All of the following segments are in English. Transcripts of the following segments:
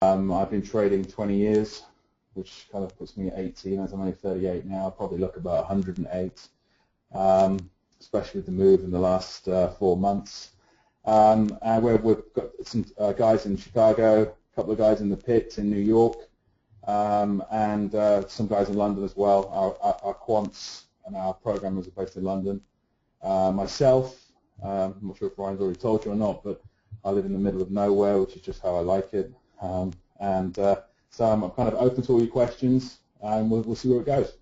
I've been trading 20 years, which kind of puts me at 18, as I'm only 38 now. I probably look about 108, especially with the move in the last 4 months. And we've got some guys in Chicago, a couple of guys in the pit in New York, and some guys in London as well. Our quants and our programmers are based in London. Myself, I'm not sure if Ryan's already told you or not, but I live in the middle of nowhere, which is just how I like it. So I'm kind of open to all your questions, and we'll see where it goes.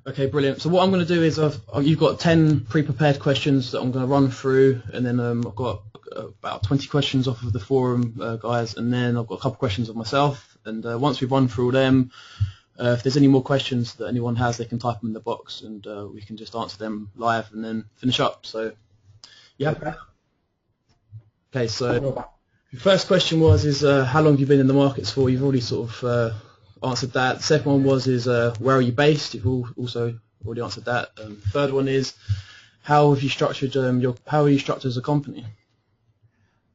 Okay, brilliant. So what I'm going to do is you've got 10 pre-prepared questions that I'm going to run through, and then I've got about 20 questions off of the forum guys, and then I've got a couple of questions of myself. And once we've run through all them, if there's any more questions that anyone has, they can type them in the box, and we can just answer them live and then finish up. So, yeah. Okay, so the first question was how long have you been in the markets for? You've already sort of answered that. The second one was where are you based? You've also already answered that. Third one is how have you structured how are you structured as a company?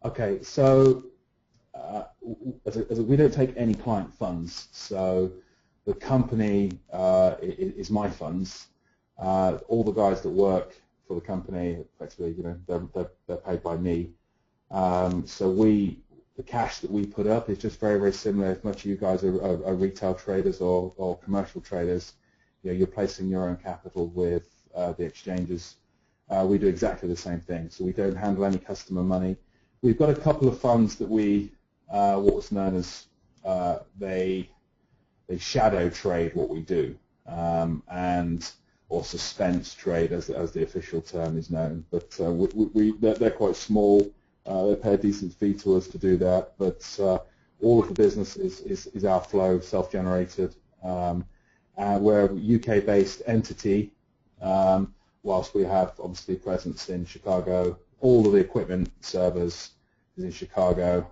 Okay, so we don't take any client funds, so the company is my funds. All the guys that work for the company, effectively, they're paid by me. So the cash that we put up is just very, very similar. As much as you guys are retail traders or commercial traders, you're placing your own capital with the exchanges. We do exactly the same thing. So we don't handle any customer money. We've got a couple of funds that what's known as they shadow trade what we do, or suspense trade, as the official term is known. But they're quite small. They pay a decent fee to us to do that, but all of the business is our flow, self-generated. We're a UK-based entity, whilst we have obviously presence in Chicago. All of the equipment servers is in Chicago,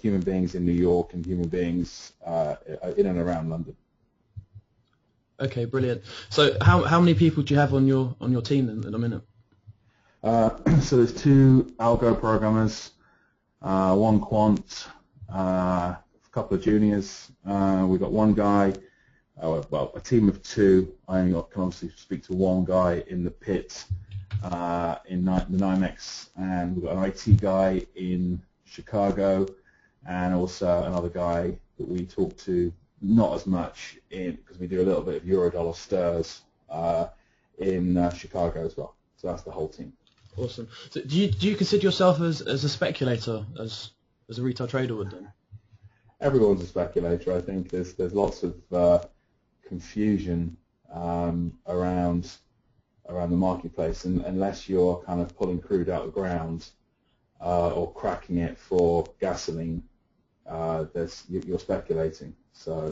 human beings in New York, and human beings in and around London. Okay, brilliant. So how many people do you have on your team then at a minute? So there's 2 algo programmers, 1 quant, a couple of juniors. We've got 1 guy, well, a team of 2. I only can obviously speak to 1 guy in the pit in the NYMEX, and we've got an IT guy in Chicago, and also another guy that we talk to not as much because we do a little bit of Eurodollar stirs in Chicago as well. So that's the whole team. Awesome. So do you consider yourself as a speculator, as a retail trader would then? Everyone's a speculator. I think there's lots of confusion around the marketplace, and unless you're kind of pulling crude out of the ground or cracking it for gasoline, you're speculating. So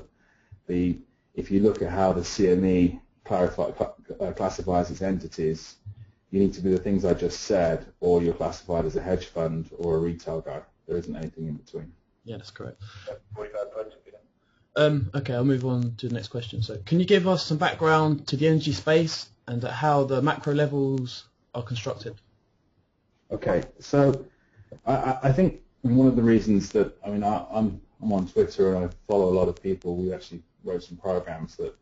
if you look at how the CME classifies its entities, you need to do the things I just said, or you're classified as a hedge fund or a retail guy. There isn't anything in between. Yeah, that's correct. Okay, I'll move on to the next question. So can you give us some background to the energy space and how the macro levels are constructed? Okay, so I think one of the reasons that, I'm on Twitter and I follow a lot of people. We actually wrote some programs that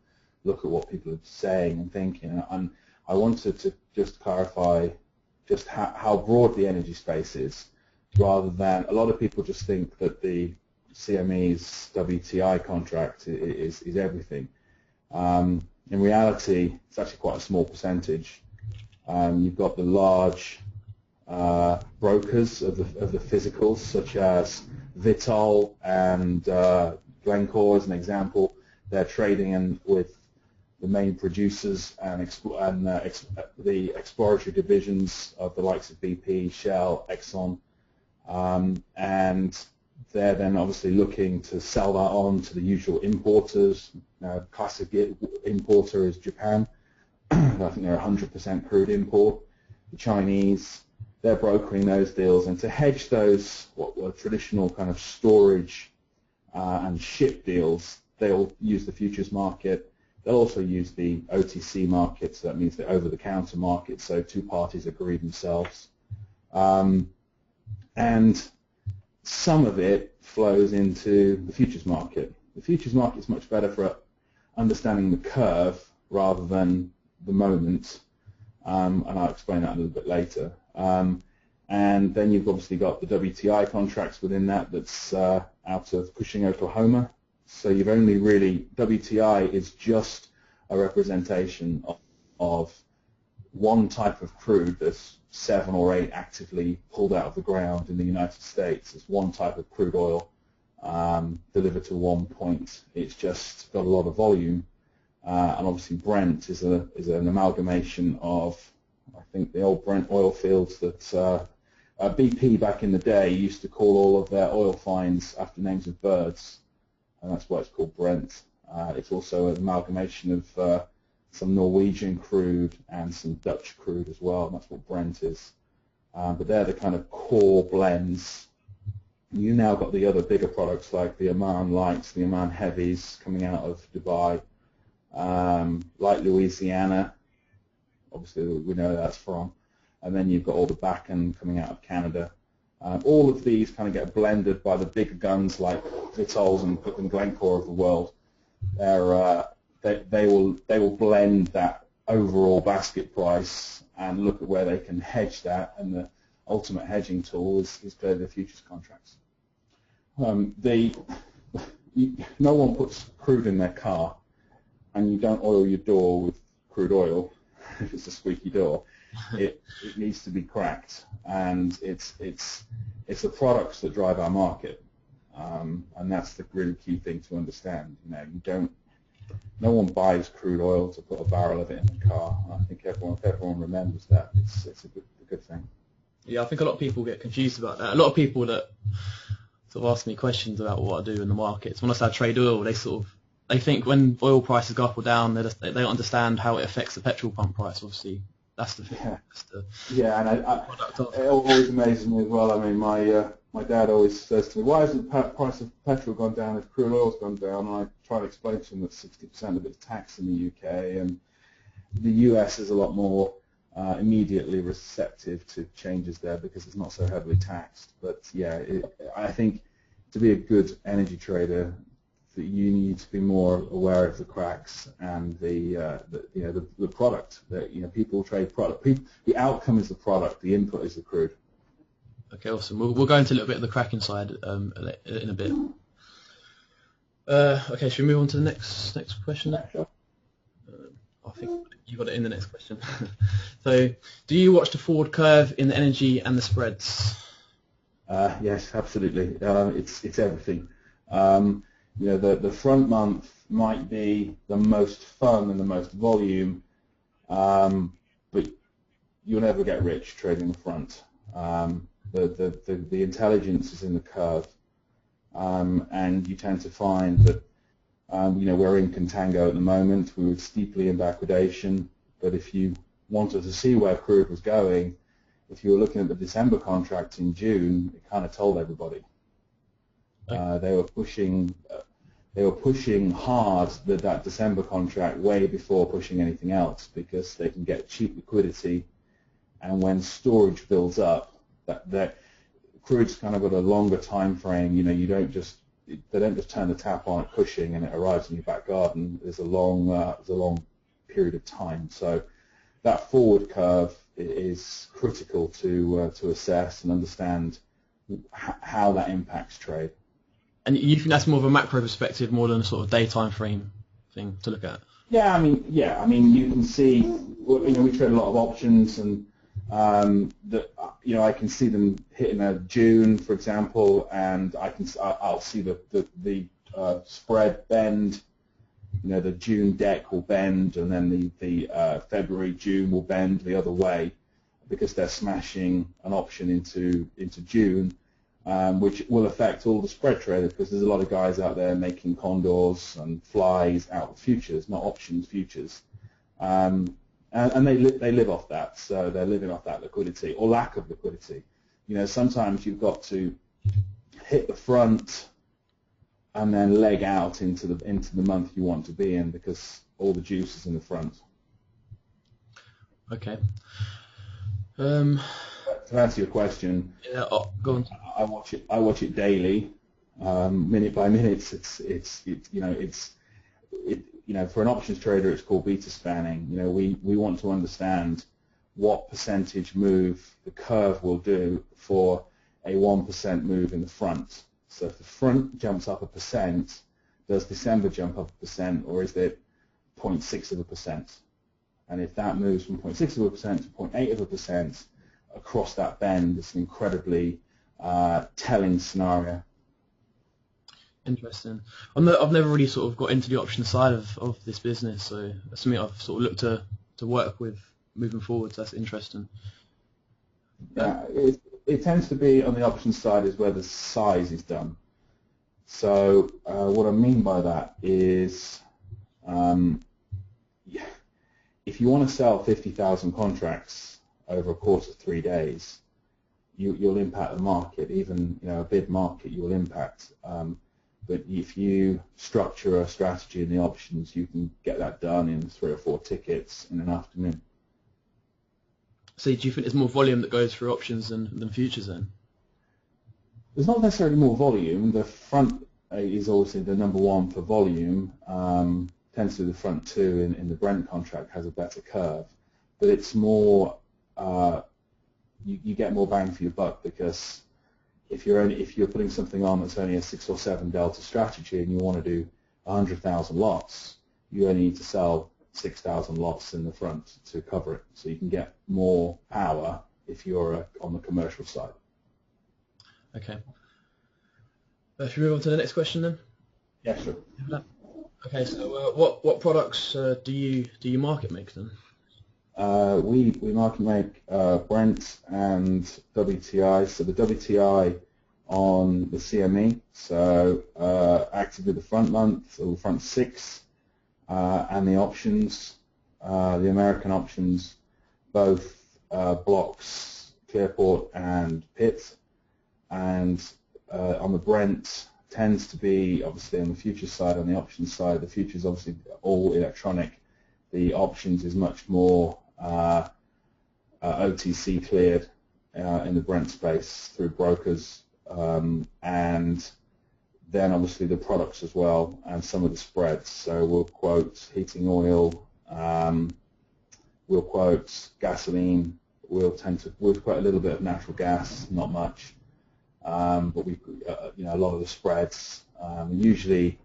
look at what people are saying and thinking, and I wanted to just clarify just how broad the energy space is, rather than a lot of people just think that the CME's WTI contract is everything. In reality, it's actually quite a small percentage. You've got the large brokers of the physicals, such as Vitol and Glencore, as an example. They're trading with the main producers and the exploratory divisions of the likes of BP, Shell, Exxon, and they're then obviously looking to sell that on to the usual importers. Now, classic importer is Japan. I think they're 100% crude import. The Chinese, they're brokering those deals, and to hedge those what were traditional kind of storage and ship deals, they'll use the futures market. They'll also use the OTC market, so that means the over-the-counter market, so 2 parties agree themselves. And some of it flows into the futures market. The futures market is much better for understanding the curve rather than the moment, and I'll explain that a little bit later. And then you've obviously got the WTI contracts within that, that's out of Cushing, Oklahoma. So you've only really, WTI is just a representation of one type of crude. There's 7 or 8 actively pulled out of the ground in the United States. It's one type of crude oil delivered to one point. It's just got a lot of volume, and obviously Brent is an amalgamation of, I think, the old Brent oil fields that BP back in the day used to call all of their oil finds after names of birds, and that's why it's called Brent. It's also an amalgamation of some Norwegian crude and some Dutch crude as well, and that's what Brent is. But they're the kind of core blends. You now got the other bigger products like the Oman Lights, the Oman Heavies coming out of Dubai, like Louisiana, obviously we know that's from, and then you've got all the Bakken coming out of Canada. All of these kind of get blended by the bigger guns like Vitols and Glencore of the world. They will blend that overall basket price and look at where they can hedge that, and the ultimate hedging tool is clearly the futures contracts. No one puts crude in their car, and you don't oil your door with crude oil if it's a squeaky door. It needs to be cracked, and it's the products that drive our market, and that's the really key thing to understand. No one buys crude oil to put a barrel of it in the car. I think if everyone remembers that, it's a good thing. Yeah, I think a lot of people get confused about that. A lot of people that sort of ask me questions about what I do in the markets, when I say I trade oil, they think when oil prices go up or down, they don't understand how it affects the petrol pump price. Obviously, that's the thing. Yeah, and it always amazes me as well. I mean, my dad always says to me, "Why hasn't the price of petrol gone down if crude oil's gone down?" And I try to explain to him that 60% of it's taxed in the UK, and the US is a lot more immediately receptive to changes there because it's not so heavily taxed. But yeah, I think to be a good energy trader, that you need to be more aware of the cracks and the product. That people trade product. The outcome is the product. The input is the crude. Okay, awesome. We'll go into a little bit of the cracking side in a bit. Okay, should we move on to the next question? Yeah, sure. I think you got it in the next question. So, do you watch the forward curve in the energy and the spreads? Yes, absolutely. It's everything. The front month might be the most fun and the most volume, but you'll never get rich trading the front. The intelligence is in the curve, and you tend to find that we're in contango at the moment. We were steeply in backwardation, but if you wanted to see where crude was going, if you were looking at the December contract in June, it kind of told everybody. They were pushing hard that December contract way before pushing anything else because they can get cheap liquidity, and when storage builds up, that crude's kind of got a longer time frame. They don't just turn the tap on at Cushing and it arrives in your back garden. There's a long period of time. So that forward curve is critical to assess and understand how that impacts trade. And you think that's more of a macro perspective, more than a sort of day time frame thing to look at? Yeah, I mean, you can see, we trade a lot of options, and I can see them hitting a June, for example, and I'll see the spread bend. The June deck will bend, and then the February June will bend the other way because they're smashing an option into June. Which will affect all the spread traders because there's a lot of guys out there making condors and flies out of futures, not options, futures, and they live off that. So they're living off that liquidity or lack of liquidity. Sometimes you've got to hit the front and then leg out into the month you want to be in because all the juice is in the front. Okay. But to answer your question, Yeah, go on. I watch it daily, minute by minute. For an options trader, it's called beta spanning. We want to understand what percentage move the curve will do for a 1% move in the front. So if the front jumps up 1%, does December jump up 1%, or is it 0.6%? And if that moves from 0.6% to 0.8% across that bend, it's an incredibly telling scenario. Interesting. I've never really sort of got into the option side of this business, so that's something I've sort of looked to work with moving forward. So that's interesting. Yeah, it tends to be on the option side is where the size is done. So what I mean by that is, if you want to sell 50,000 contracts over a course of 3 days, you'll impact the market. Even a bid market, you will impact. But if you structure a strategy in the options, you can get that done in 3 or 4 tickets in an afternoon. So do you think there's more volume that goes through options than futures then? There's not necessarily more volume. The front is obviously the number one for volume. Tends to be the front two in the Brent contract has a better curve. But it's more, you get more bang for your buck, because if you're putting something on that's only a 6 or 7 delta strategy and you want to do 100,000 lots, you only need to sell 6,000 lots in the front to cover it. So you can get more power if you're on the commercial side. Okay. Should we move on to the next question then? Yeah, sure. Okay, so what products do you market make then? We market make Brent and WTI. So the WTI on the CME, so actively the front month or the front 6, and the options, the American options, both blocks, Clearport and Pitt, and on the Brent tends to be obviously on the futures side. On the options side, the futures obviously all electronic. The options is much more OTC cleared in the Brent space through brokers, and then obviously the products as well and some of the spreads. So we'll quote heating oil, we'll quote gasoline, we'll quote a little bit of natural gas, not much, but we a lot of the spreads, usually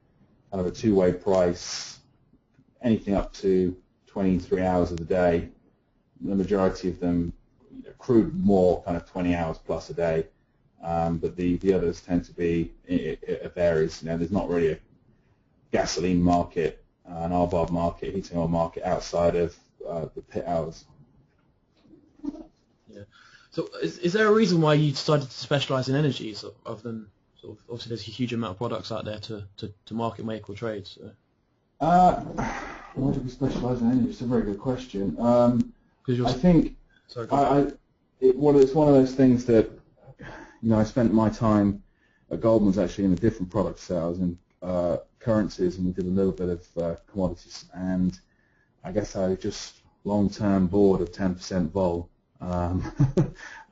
kind of a two-way price, anything up to 23 hours of the day. The majority of them, crude more kind of 20 hours plus a day, but the others tend to be, it varies. There's not really a gasoline market, an RBOB market, heating oil market outside of the pit hours. Yeah. So is there a reason why you decided to specialise in energies other than sort of, obviously there's a huge amount of products out there to market make or trade? So. Why do we specialise in energy? It's a very good question. I think it's one of those things that I spent my time at Goldman's actually in a different product set. I was in currencies, and we did a little bit of commodities, and I guess I was just long-term bored of 10% vol,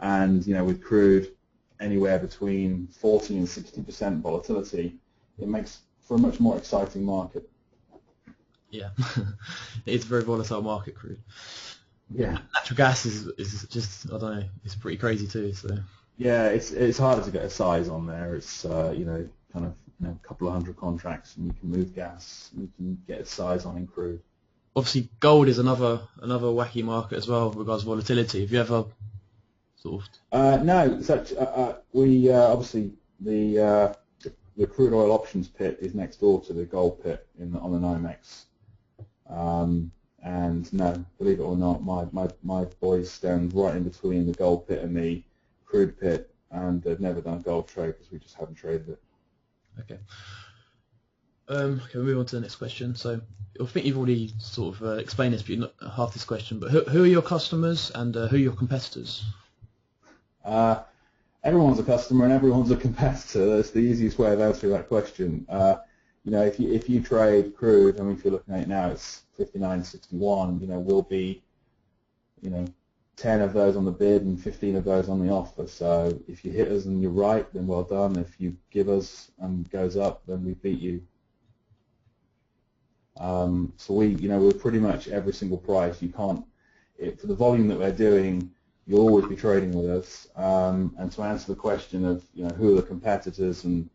and with crude anywhere between 40 and 60% volatility, it makes for a much more exciting market. Yeah, it's a very volatile market, crude. Yeah, natural gas is just, I don't know, it's pretty crazy too. So yeah, it's harder to get a size on there. It's kind of a couple of hundred contracts, and you can move gas, and you can get a size on in crude. Obviously, gold is another wacky market as well with regards to volatility. Have you ever sort of? No, such we obviously the crude oil options pit is next door to the gold pit on the NYMEX. And no, believe it or not, my boys stand right in between the gold pit and the crude pit, and they've never done a gold trade because we just haven't traded it. Okay. Okay, we'll move on to the next question. So I think you've already sort of explained this, but not half this question. But who are your customers and who are your competitors? Everyone's a customer and everyone's a competitor. That's the easiest way of answering that question. If you trade crude, I mean, if you're looking at it now, it's 59.61. We'll be, 10 of those on the bid and 15 of those on the offer. So if you hit us and you're right, then well done. If you give us and goes up, then we beat you. So we're pretty much every single price. You can't, for the volume that we're doing, you'll always be trading with us. And to answer the question of, who are the competitors and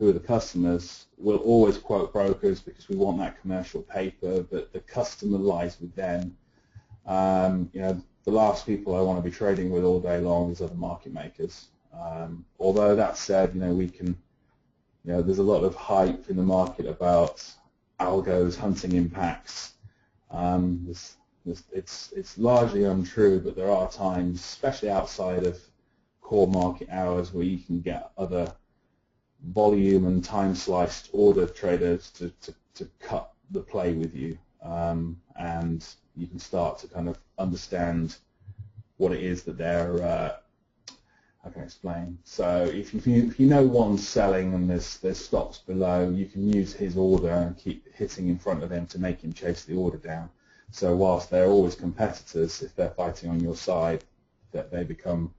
who are the customers, we'll always quote brokers because we want that commercial paper, but the customer lies with them. The last people I want to be trading with all day long is other market makers. Although that said, we can, there's a lot of hype in the market about algos hunting impacts. It's largely untrue, but there are times, especially outside of core market hours, where you can get other volume and time sliced order traders to cut the play with you, and you can start to kind of understand what it is that they're I can explain. So if you know one's selling and there's stops below, you can use his order and keep hitting in front of him to make him chase the order down. So whilst they're always competitors, if they're fighting on your side, that they become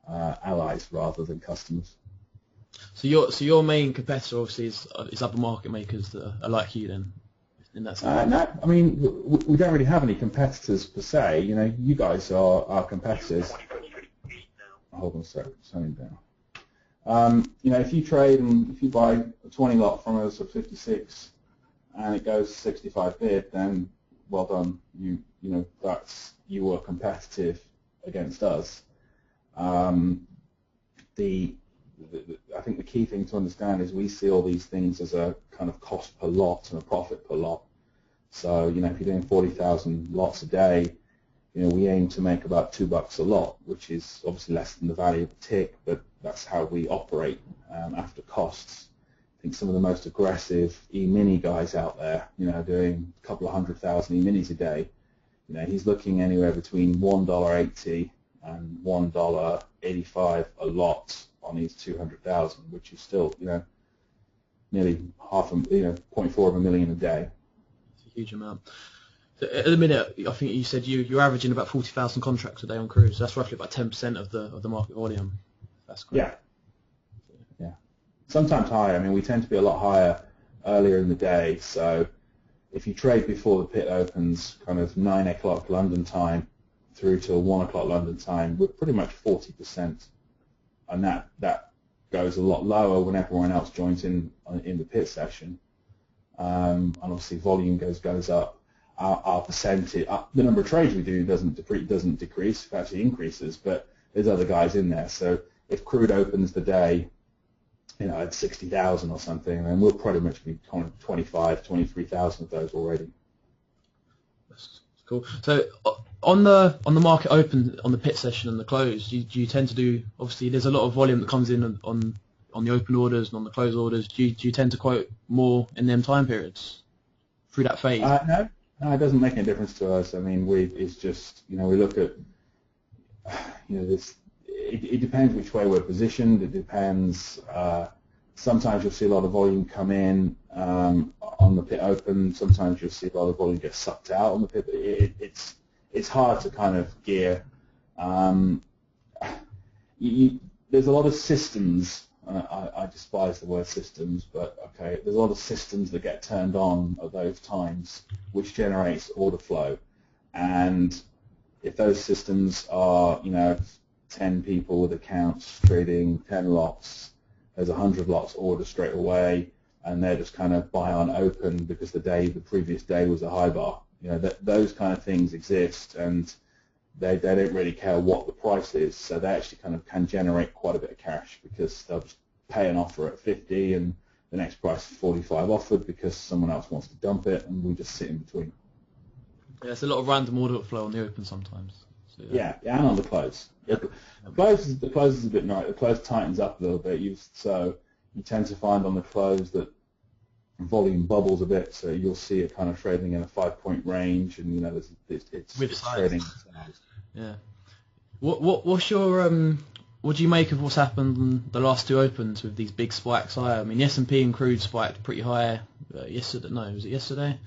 allies rather than customers. So your main competitor obviously is other market makers that are like you then, in that sense? No, I mean we don't really have any competitors per se. You guys are our competitors. Hold on a second, turning down. If you trade and if you buy a 20 lot from us at 56 and it goes 65 bid, then well done. You were competitive against us. I think the key thing to understand is we see all these things as a kind of cost per lot and a profit per lot. So if you're doing 40,000 lots a day, we aim to make about $2 a lot, which is obviously less than the value of a tick, but that's how we operate after costs. I think some of the most aggressive E-mini guys out there, doing a couple of 100,000 E-minis a day, he's looking anywhere between $1.80 and $1.85 a lot on his 200,000, which is still, nearly 0.4 of a million a day. It's a huge amount. So at the minute, I think you said you're averaging about 40,000 contracts a day on cruise. That's roughly about 10% of the market volume. That's correct. Yeah. Sometimes higher. I mean, we tend to be a lot higher earlier in the day. So if you trade before the pit opens, kind of 9 o'clock London time through till 1 o'clock London time, we're pretty much 40%. And that goes a lot lower when everyone else joins in the pit session. And obviously volume goes up. Our percentage, the number of trades we do doesn't decrease, it actually increases, but there's other guys in there. So if crude opens the day, at 60,000 or something, then we'll pretty much be 23,000 of those already. That's cool. So on the market open, on the pit session and the close, do you tend to do, obviously there's a lot of volume that comes in on the open orders and on the close orders. Do you tend to quote more in them time periods through that phase? No, it doesn't make any difference to us. I mean, it's just, we look at, this. It depends which way we're positioned. It depends. Sometimes you'll see a lot of volume come in on the pit open. Sometimes you'll see a lot of volume get sucked out on the pit. It's hard to kind of gear. There's a lot of systems. I despise the word systems, but okay, there's a lot of systems that get turned on at those times, which generates order flow. And if those systems are, 10 people with accounts trading 10 lots, there's 100 lots order straight away, and they're just kind of buy on open because the previous day was a high bar. Those kind of things exist, and they don't really care what the price is, so they actually kind of can generate quite a bit of cash because they'll just pay an offer at 50 and the next price is 45 offered because someone else wants to dump it, and we just sit in between. Yeah, it's a lot of random order flow on the open sometimes. So, yeah, and on the close. The close is a bit nice. The close tightens up a little bit, so you tend to find on the close that volume bubbles a bit, so you'll see it kind of trading in a 5-point range, and it's trading. Yeah. What's your what do you make of what's happened in the last two opens with these big spikes higher? I mean, the S&P and crude spiked pretty high yesterday. No, was it yesterday?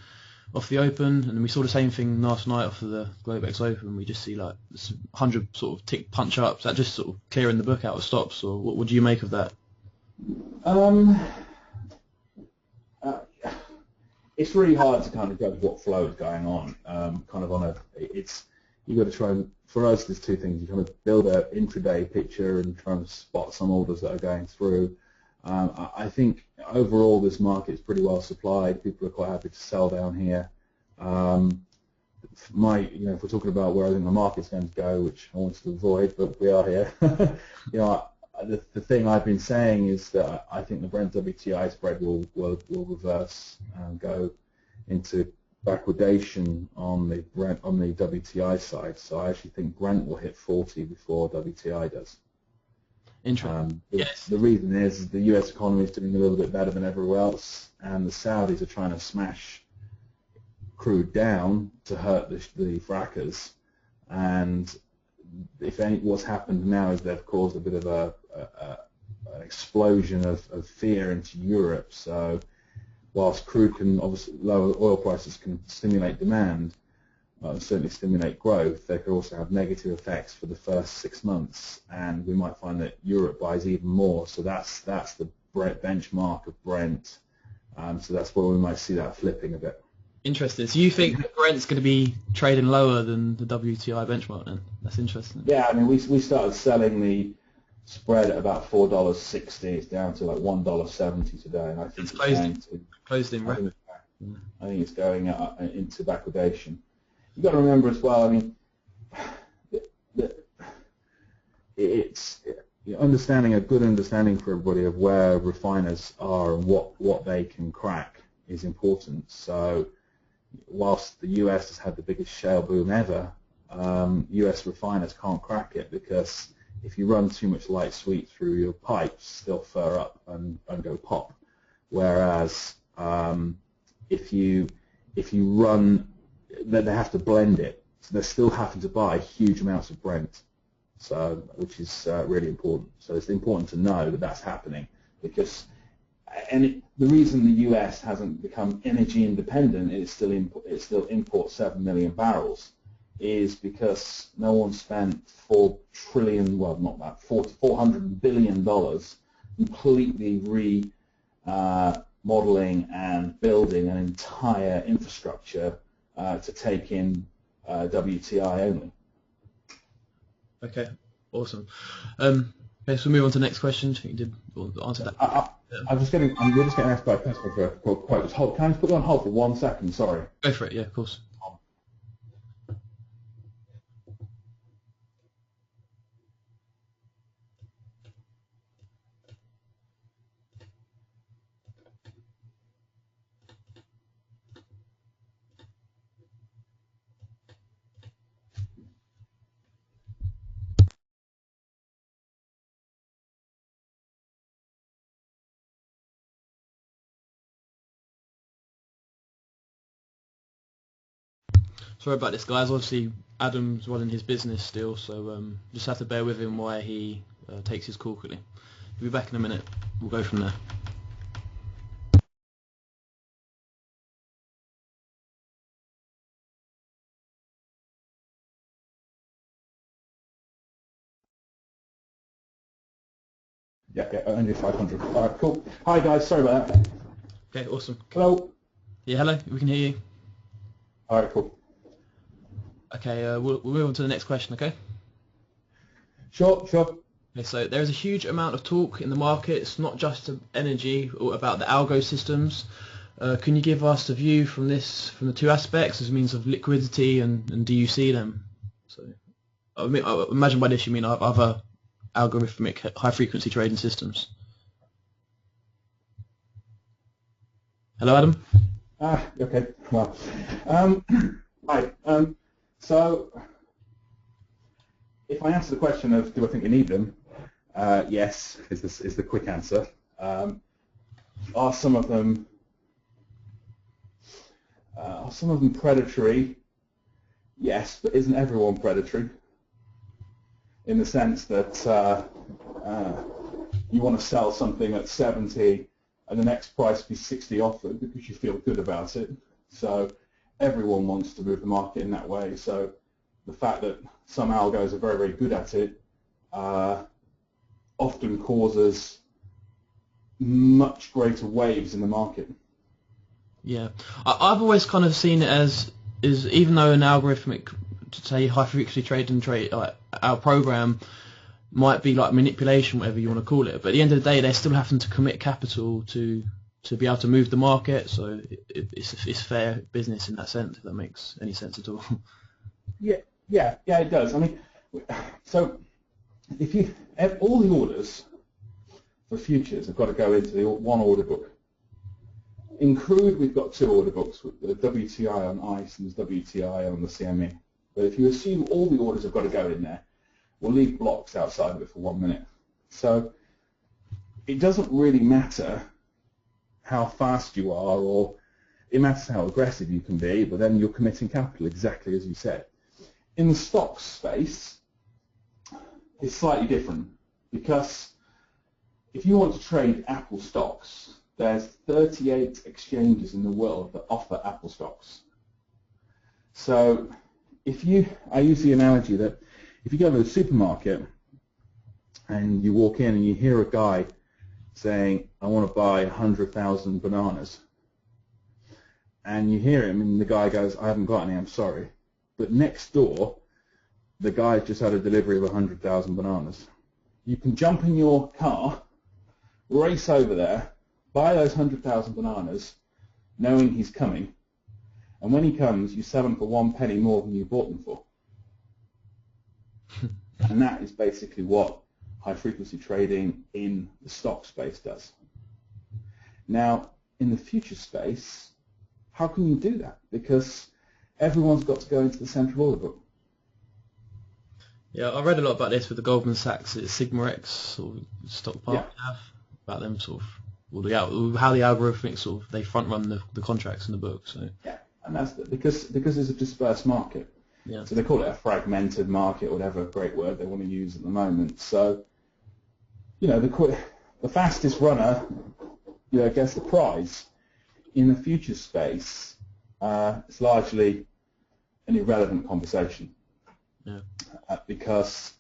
off the Open, and we saw the same thing last night off of the Globex Open. We just see like 100 sort of tick punch ups. That just sort of clearing the book out of stops. Or what do you make of that? It's really hard to kind of judge what flow is going on. You've got to try and, for us, there's two things. You kind of build an intraday picture and try and spot some orders that are going through. I think overall this market is pretty well supplied. People are quite happy to sell down here. If we're talking about where I think the market's going to go, which I wanted to avoid, but we are here. The thing I've been saying is that I think the Brent WTI spread will reverse and go into backwardation on the WTI side. So I actually think Brent will hit 40 before WTI does. Interesting. Yes. The reason is the U.S. economy is doing a little bit better than everywhere else, and the Saudis are trying to smash crude down to hurt the frackers. And what's happened now is they've caused a bit of an explosion of fear into Europe. So whilst crude can obviously, lower oil prices can stimulate demand, certainly stimulate growth, they could also have negative effects for the first 6 months, and we might find that Europe buys even more. So that's the benchmark of Brent. So that's where we might see that flipping a bit. Interesting. So you think that Brent's going to be trading lower than the WTI benchmark then? That's interesting. Yeah, I mean, we started selling the spread at about $4.60. It's down to like $1.70 today, and I think it's closed in. I think it's going into backwardation. You've got to remember as well. I mean, it's a good understanding for everybody of where refiners are and what they can crack is important. So whilst the US has had the biggest shale boom ever, US refiners can't crack it because if you run too much light sweet through your pipes, they'll fur up and go pop. Whereas if you run, then they have to blend it, so they're still having to buy huge amounts of Brent, which is really important. So it's important to know that that's happening because. And the reason the U.S. hasn't become energy independent, it still imports 7 million barrels, is because no one spent $4 trillion, well, not that, $400 billion completely remodeling and building an entire infrastructure to take in WTI only. Okay, awesome. Okay, so we'll move on to the next question. I think you did answer that. We're just getting asked by a customer for a quote. Just hold. Can I just put you on hold for 1 second? Sorry. Go for it. Yeah, of course. Sorry about this, guys. Obviously, Adam's running his business still, so just have to bear with him while he takes his call quickly. He'll be back in a minute. We'll go from there. Yeah, only 500. All right, cool. Hi, guys. Sorry about that. Okay, awesome. Hello. Yeah, hello. We can hear you. All right, cool. Okay, we'll move on to the next question, okay? Sure. Okay, so there is a huge amount of talk in the market. It's not just energy or about the algo systems. Can you give us a view from the two aspects as means of liquidity and do you see them? So, I imagine by this you mean other algorithmic high-frequency trading systems. Hello, Adam? Okay. Well, hi. So, if I answer the question of do I think we need them, yes is the quick answer. Are some of them predatory? Yes, but isn't everyone predatory? In the sense that you want to sell something at 70 and the next price be 60 offered because you feel good about it. So everyone wants to move the market in that way. So the fact that some algos are very, very good at it often causes much greater waves in the market. Yeah, I've always kind of seen it as is even though an algorithmic, say high frequency trade like our program might be like manipulation, whatever you want to call it, but at the end of the day, they're still having to commit capital to be able to move the market. So it's fair business in that sense, if that makes any sense at all. Yeah, it does. I mean, so if you have all the orders for futures have got to go into the one order book. In crude, we've got two order books, the WTI on ICE and the WTI on the CME. But if you assume all the orders have got to go in there, we'll leave blocks outside of it for 1 minute. So it doesn't really matter how fast you are, or it matters how aggressive you can be, but then you're committing capital exactly as you said. In the stocks space, it's slightly different, because if you want to trade Apple stocks, there's 38 exchanges in the world that offer Apple stocks. So I use the analogy that if you go to the supermarket and you walk in and you hear a guy saying, I want to buy 100,000 bananas, and you hear him and the guy goes, I haven't got any, I'm sorry. But next door, the guy just had a delivery of 100,000 bananas. You can jump in your car, race over there, buy those 100,000 bananas, knowing he's coming, and when he comes, you sell them for 1 penny more than you bought them for. And that is basically what high-frequency trading in the stock space does. Now, in the future space, how can you do that? Because everyone's got to go into the central order book. Yeah, I read a lot about this with the Goldman Sachs SigmaX sort of stock part have about them sort of, how the algorithmics sort of they front run the contracts in the book. So yeah, and that's because it's a dispersed market. Yeah. So they call it a fragmented market, whatever great word they want to use at the moment. So the fastest runner gets the prize. In the futures space, it's largely an irrelevant conversation. Yeah. Because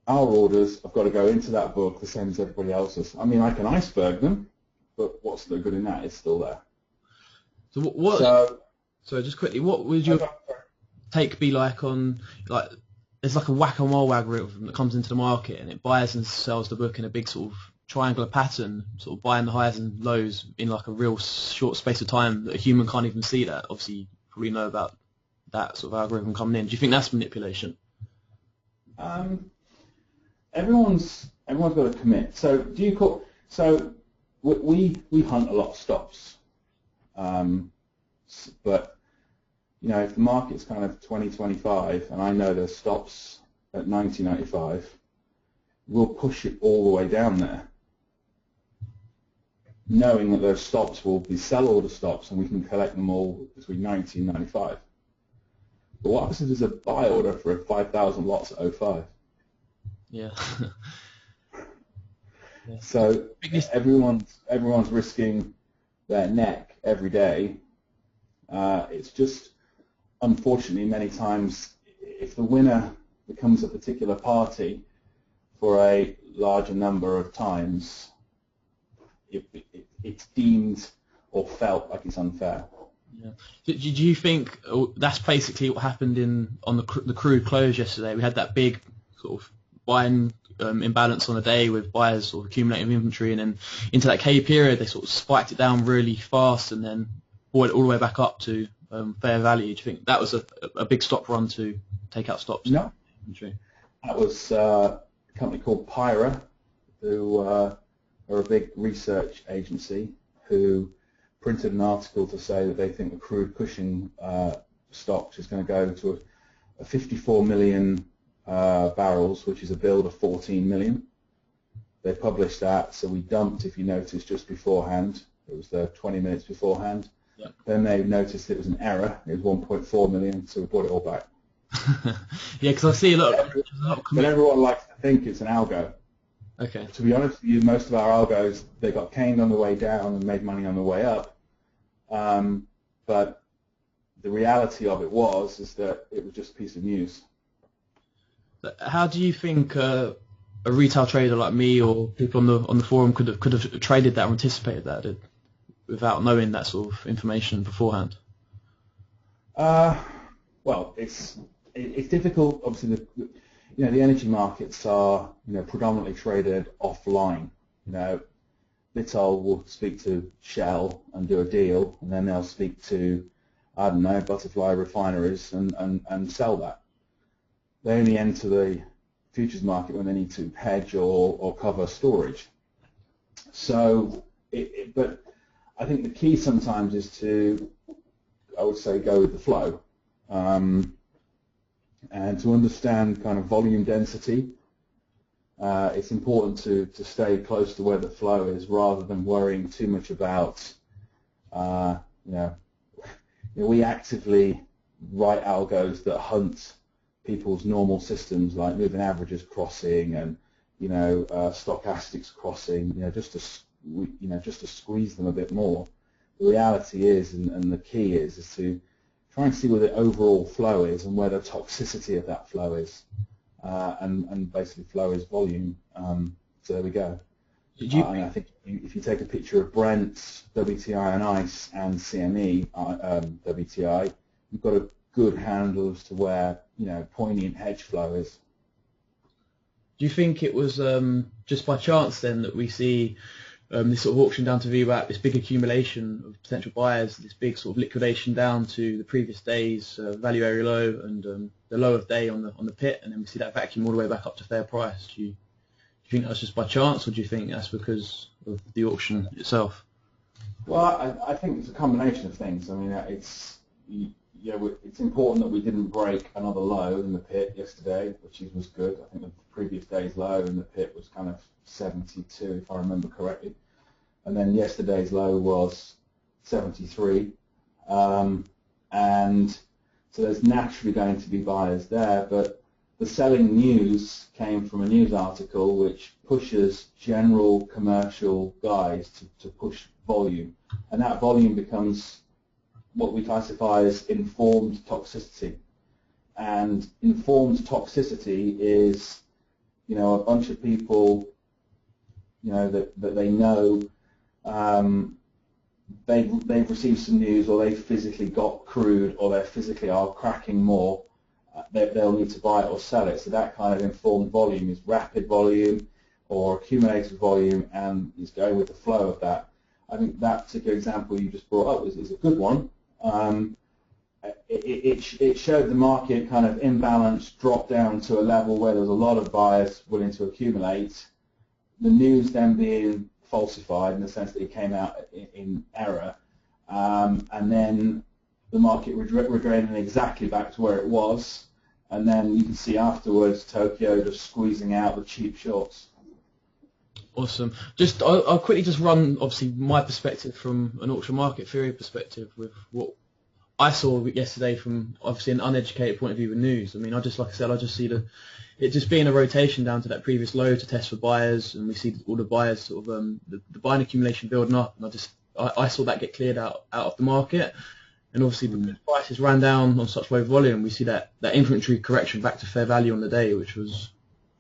our orders have got to go into that book the same as everybody else's. I mean, I can iceberg them, but what's the good in that? It's still there. So just quickly, what would your take be like on, like, there's like a whack-a-mole algorithm that comes into the market and it buys and sells the book in a big sort of triangular pattern, sort of buying the highs and lows in like a real short space of time that a human can't even see that. Obviously, you probably know about that sort of algorithm coming in. Do you think that's manipulation? Everyone's got to commit. So we hunt a lot of stops, but if the market's kind of 20.25 and I know there's stops at 19.95, we'll push it all the way down there, knowing that those stops will be sell order stops and we can collect them all between 90 and 95. But what happens if there's a buy order for 5,000 lots at 05? Yeah. So everyone's risking their neck every day. It's just, unfortunately, many times, if the winner becomes a particular party for a larger number of times, it's deemed or felt like it's unfair. Yeah. Do you think that's basically what happened on the crude close yesterday? We had that big sort of buying imbalance on the day with buyers sort of accumulating inventory, and then into that K period they sort of spiked it down really fast and then brought it all the way back up to fair value. Do you think that was a big stop run to take out stops? No. That was a company called Pyra, who are a big research agency, who printed an article to say that they think the crude Cushing stocks is going to go to a 54 million barrels, which is a build of 14 million. They published that, so we dumped, if you notice, just beforehand. It was there 20 minutes beforehand. Yep. Then they noticed it was an error. It was 1.4 million, so we brought it all back. Yeah, because I see a lot of but everyone likes to think it's an algo. Okay. To be honest with you, most of our algos, they got caned on the way down and made money on the way up. But the reality of it is that it was just a piece of news. How do you think a retail trader like me or people on the forum could have traded that or anticipated that without knowing that sort of information beforehand? Well, it's difficult. Obviously, the energy markets are predominantly traded offline. Vitol will speak to Shell and do a deal, and then they'll speak to, I don't know, Butterfly refineries and sell that. They only enter the futures market when they need to hedge or cover storage. So, but I think the key sometimes is to, I would say, go with the flow, and to understand kind of volume density. It's important to stay close to where the flow is rather than worrying too much about, we actively write algos that hunt people's normal systems like moving averages crossing and, stochastics crossing, just to squeeze them a bit more. The reality is, and the key is to try and see where the overall flow is and where the toxicity of that flow is. And basically flow is volume. So there we go. And I think if you take a picture of Brent, WTI and ICE and CME, WTI, you've got a good handle as to where poignant hedge flow is. Do you think it was just by chance then that we see this sort of auction down to VWAP, this big accumulation of potential buyers, this big sort of liquidation down to the previous day's value area low and the low of day on the pit, and then we see that vacuum all the way back up to fair price? Do you think that's just by chance, or do you think that's because of the auction itself? Well, I think it's a combination of things. I mean, it's important that we didn't break another low in the pit yesterday, which was good. I think the previous day's low in the pit was kind of 72, if I remember correctly, and then yesterday's low was 73, and so there's naturally going to be buyers there, but the selling news came from a news article which pushes general commercial guys to push volume, and that volume becomes what we classify as informed toxicity. And informed toxicity is, a bunch of people, that they know they've received some news, or they physically got crude, or they physically are cracking more. They'll need to buy it or sell it. So that kind of informed volume is rapid volume or accumulated volume, and is going with the flow of that. I think that particular example you just brought up is a good one. It showed the market kind of imbalance drop down to a level where there was a lot of buyers willing to accumulate. The news then being falsified in the sense that it came out in error, and then the market regrading exactly back to where it was, and then you can see afterwards Tokyo just squeezing out the cheap shorts. Awesome. I'll quickly just run, obviously, my perspective from an auction market theory perspective with what I saw yesterday from obviously an uneducated point of view with news. I mean, I just see it just being a rotation down to that previous low to test for buyers, and we see all the buyers sort of the buying accumulation building up, and I saw that get cleared out of the market, and obviously the prices ran down on such low volume. We see that inventory correction back to fair value on the day, which was,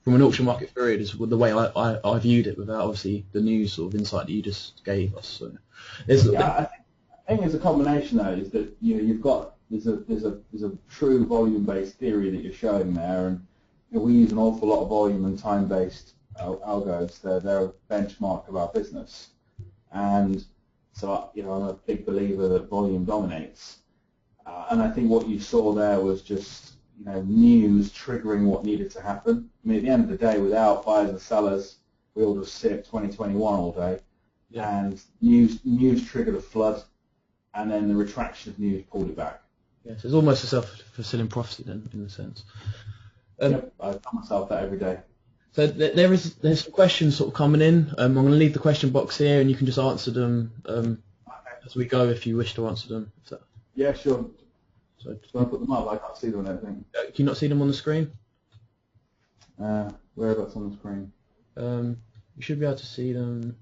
from an auction market period, is the way I viewed it, without obviously the news sort of insight that you just gave us. So I think it's a combination though, is that you've got there's a true volume-based theory that you're showing there, and we use an awful lot of volume and time-based algos. They're a benchmark of our business, and so I'm a big believer that volume dominates. And I think what you saw there was just news triggering what needed to happen. I mean, at the end of the day, without buyers and sellers, we all just sit 2021 all day. Yeah. And news triggered a flood, and then the retraction of news pulled it back. Yes, it's almost a self-fulfilling prophecy then, in a sense. Yep, I tell myself that every day. So there's some questions sort of coming in. I'm going to leave the question box here, and you can just answer them as we go if you wish to answer them. Yeah, sure. So do I put them up? I can't see them and everything. Can you not see them on the screen? Whereabouts on the screen? You should be able to see them.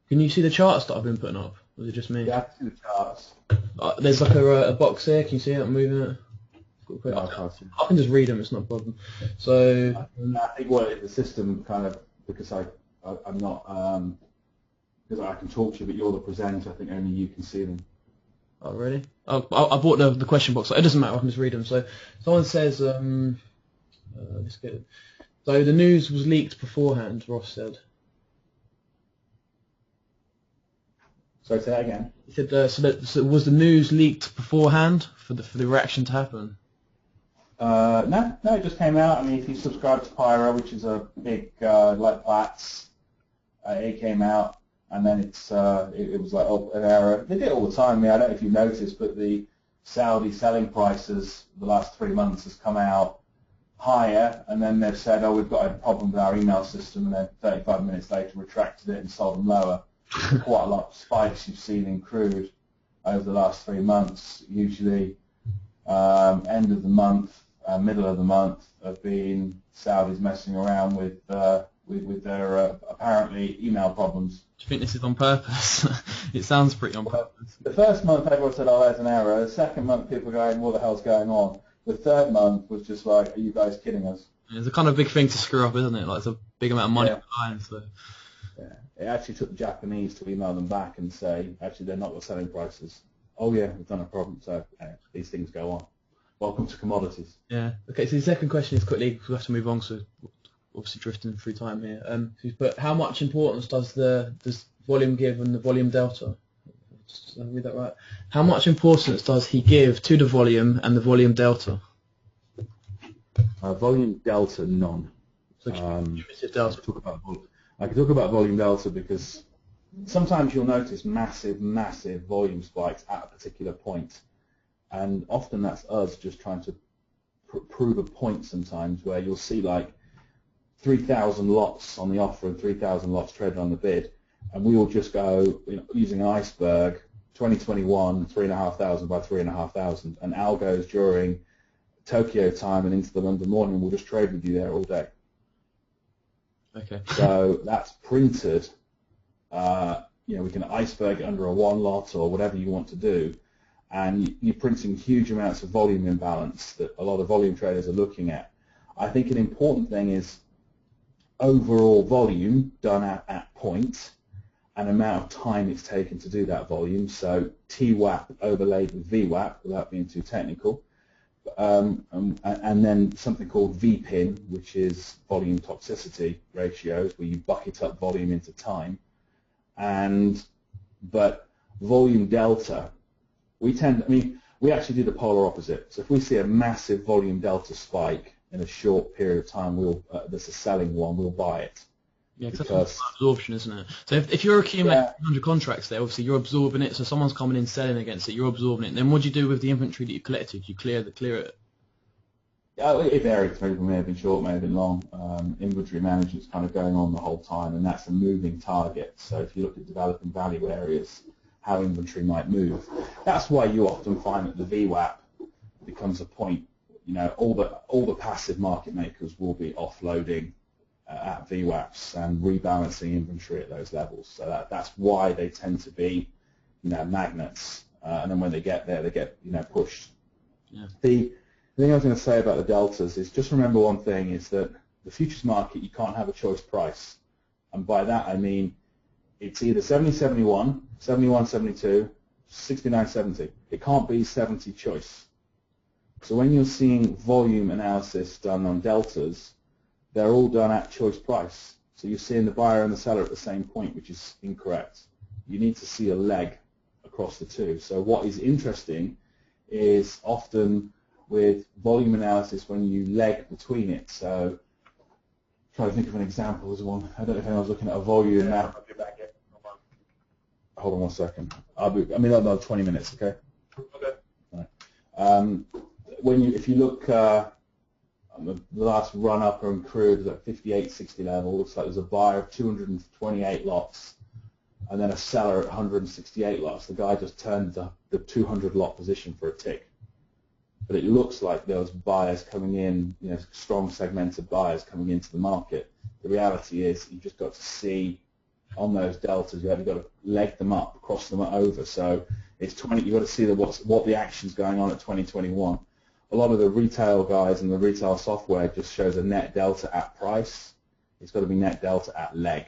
Can you see the charts that I've been putting up? Or is it just me? Yeah, I can see the charts. There's like a box here. Can you see it? I'm moving it. No, I can't see. I can just read them. It's not a problem. So I think what the system kind of, because I'm not because I can talk to you, but you're the presenter. I think only you can see them. oh really? Oh, I bought the question box. It doesn't matter. I can just read them. So someone says let's get it. So the news was leaked beforehand. Ross said. So say that again. He said so was the news leaked beforehand for the reaction to happen? No, it just came out. I mean, if you subscribe to Pyro, which is a big like Platts, it came out, and then it was like an error. They do it all the time. I mean, I don't know if you've noticed, but the Saudi selling prices the last 3 months has come out higher, and then they've said, oh, we've got a problem with our email system, and then 35 minutes later retracted it and sold them lower. Quite a lot of spikes you've seen in crude over the last 3 months. Usually end of the month, middle of the month have been Saudis messing around with their apparently email problems. Do you think this is on purpose? It sounds pretty on purpose. The first month everyone said, oh, there's an error. The second month people were going, what the hell's going on? The third month was just like, are you guys kidding us? It's a kind of big thing to screw up, isn't it? Like it's a big amount of money behind. So. Yeah. It actually took the Japanese to email them back and say, actually, they're not the selling prices. Oh yeah, we've done a problem. So these things go on. Welcome to commodities. Yeah. Okay. So the second question is quickly, because we have to move on. So obviously drifting through time here. But how much importance does volume give and the volume delta? Did I read that right? How much importance does he give to the volume and the volume delta? Volume delta, none. So cumulative delta. I can talk about volume delta because sometimes you'll notice massive volume spikes at a particular point, and often that's us just trying to prove a point sometimes where you'll see like 3,000 lots on the offer and 3,000 lots traded on the bid, and we will just go using an iceberg, 2021, 3,500 by 3,500, and algos during Tokyo time and into the London morning will just trade with you there all day. Okay. So that's printed. We can iceberg it under a one lot or whatever you want to do, and you're printing huge amounts of volume imbalance that a lot of volume traders are looking at. I think an important thing is overall volume done at point and amount of time it's taken to do that volume. So TWAP overlaid with VWAP without being too technical. And then something called VPIN, which is volume toxicity ratios, where you bucket up volume into time. But volume delta, we actually do the polar opposite. So if we see a massive volume delta spike in a short period of time, that's a selling one, we'll buy it. Yeah, because that's absorption, isn't it? So if you're accumulating 100 contracts there, obviously you're absorbing it. So someone's coming in selling against it, you're absorbing it. And then what do you do with the inventory that you collected? You clear it. Yeah, it varies. Maybe it may have been short, may have been long. Inventory management's kind of going on the whole time, and that's a moving target. So if you look at developing value areas, how inventory might move, that's why you often find that the VWAP becomes a point. All the passive market makers will be offloading at VWAPs and rebalancing inventory at those levels. So that's why they tend to be, magnets. And then when they get there, they get, pushed. Yeah. The thing I was going to say about the deltas is just remember one thing, is that the futures market, you can't have a choice price. And by that I mean it's either 70.71, 71.72, 69.70. It can't be 70 choice. So when you're seeing volume analysis done on deltas, they're all done at choice price. So you're seeing the buyer and the seller at the same point, which is incorrect. You need to see a leg across the two. So what is interesting is often with volume analysis when you leg between it. So try to think of an example as one. I don't know if anyone's looking at a volume now. Hold on 1 second. Another 20 minutes, okay? Okay. Right. If you look the last run up on crude is at 58.60 level. Looks like there's a buyer of 228 lots and then a seller at 168 lots. The guy just turned the 200 lot position for a tick. But it looks like those buyers coming in, strong segmented buyers coming into the market. The reality is you've just got to see on those deltas, you've got to leg them up, cross them over. So It's 20. You've got to see what the action's going on at 2021. A lot of the retail guys and the retail software just shows a net delta at price. It's got to be net delta at leg.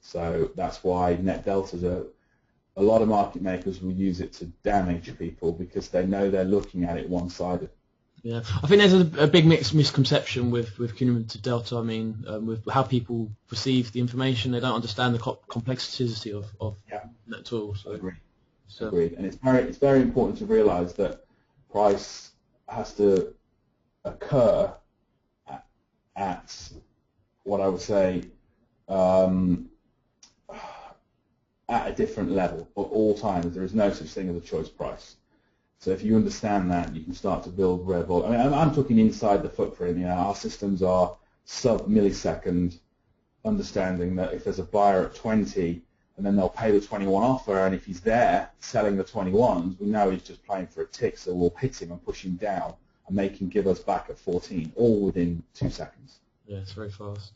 So that's why net deltas are. A lot of market makers will use it to damage people because they know they're looking at it one-sided. Yeah, I think there's a big misconception with cumulative delta. I mean, with how people perceive the information, they don't understand the complexity of that tool. So. Agreed. And it's very important to realise that price has to occur at what I would say at a different level at all times. There is no such thing as a choice price. So if you understand that, you can start to build real. I mean, I'm talking inside the footprint. You know, our systems are sub-millisecond, understanding that if there's a buyer at 20 and then they'll pay the 21 offer, and if he's there selling the 21s, we know he's just playing for a tick, so we'll hit him and push him down and make him give us back at 14, all within 2 seconds. Yeah, it's very fast.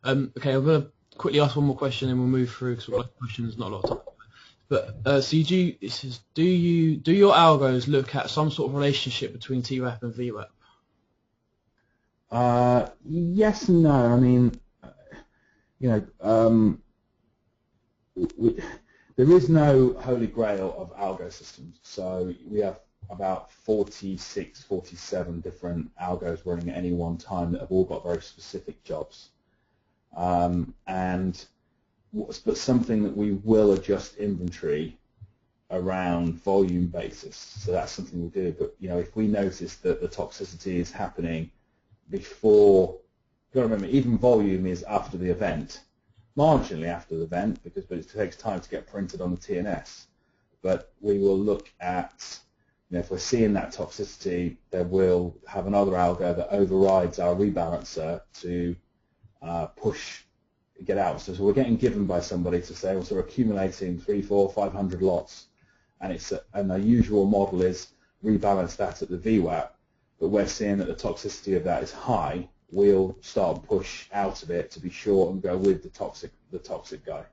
Okay, I'm going to quickly ask one more question and we'll move through because we've got questions, not a lot of time. But so it says, do your algos look at some sort of relationship between TWAP and VWAP? Yes and no. I mean, you know, there is no holy grail of algo systems. So we have about 46, 47 different algos running at any one time that have all got very specific jobs. But something that we will adjust inventory around volume basis. So that's something we'll do. But you know, if we notice that the toxicity is happening before, you've got to remember, even volume is after the event, marginally after the event, but it takes time to get printed on the TNS. But we will look at, you know, if we're seeing that toxicity, then we'll have another algo that overrides our rebalancer to push, get out. So we're getting given by somebody to say, well, so we're accumulating 300, 400, 500 lots, and the usual model is rebalance that at the VWAP, but we're seeing that the toxicity of that is high. We'll start push out of it to be short and go with the toxic guy.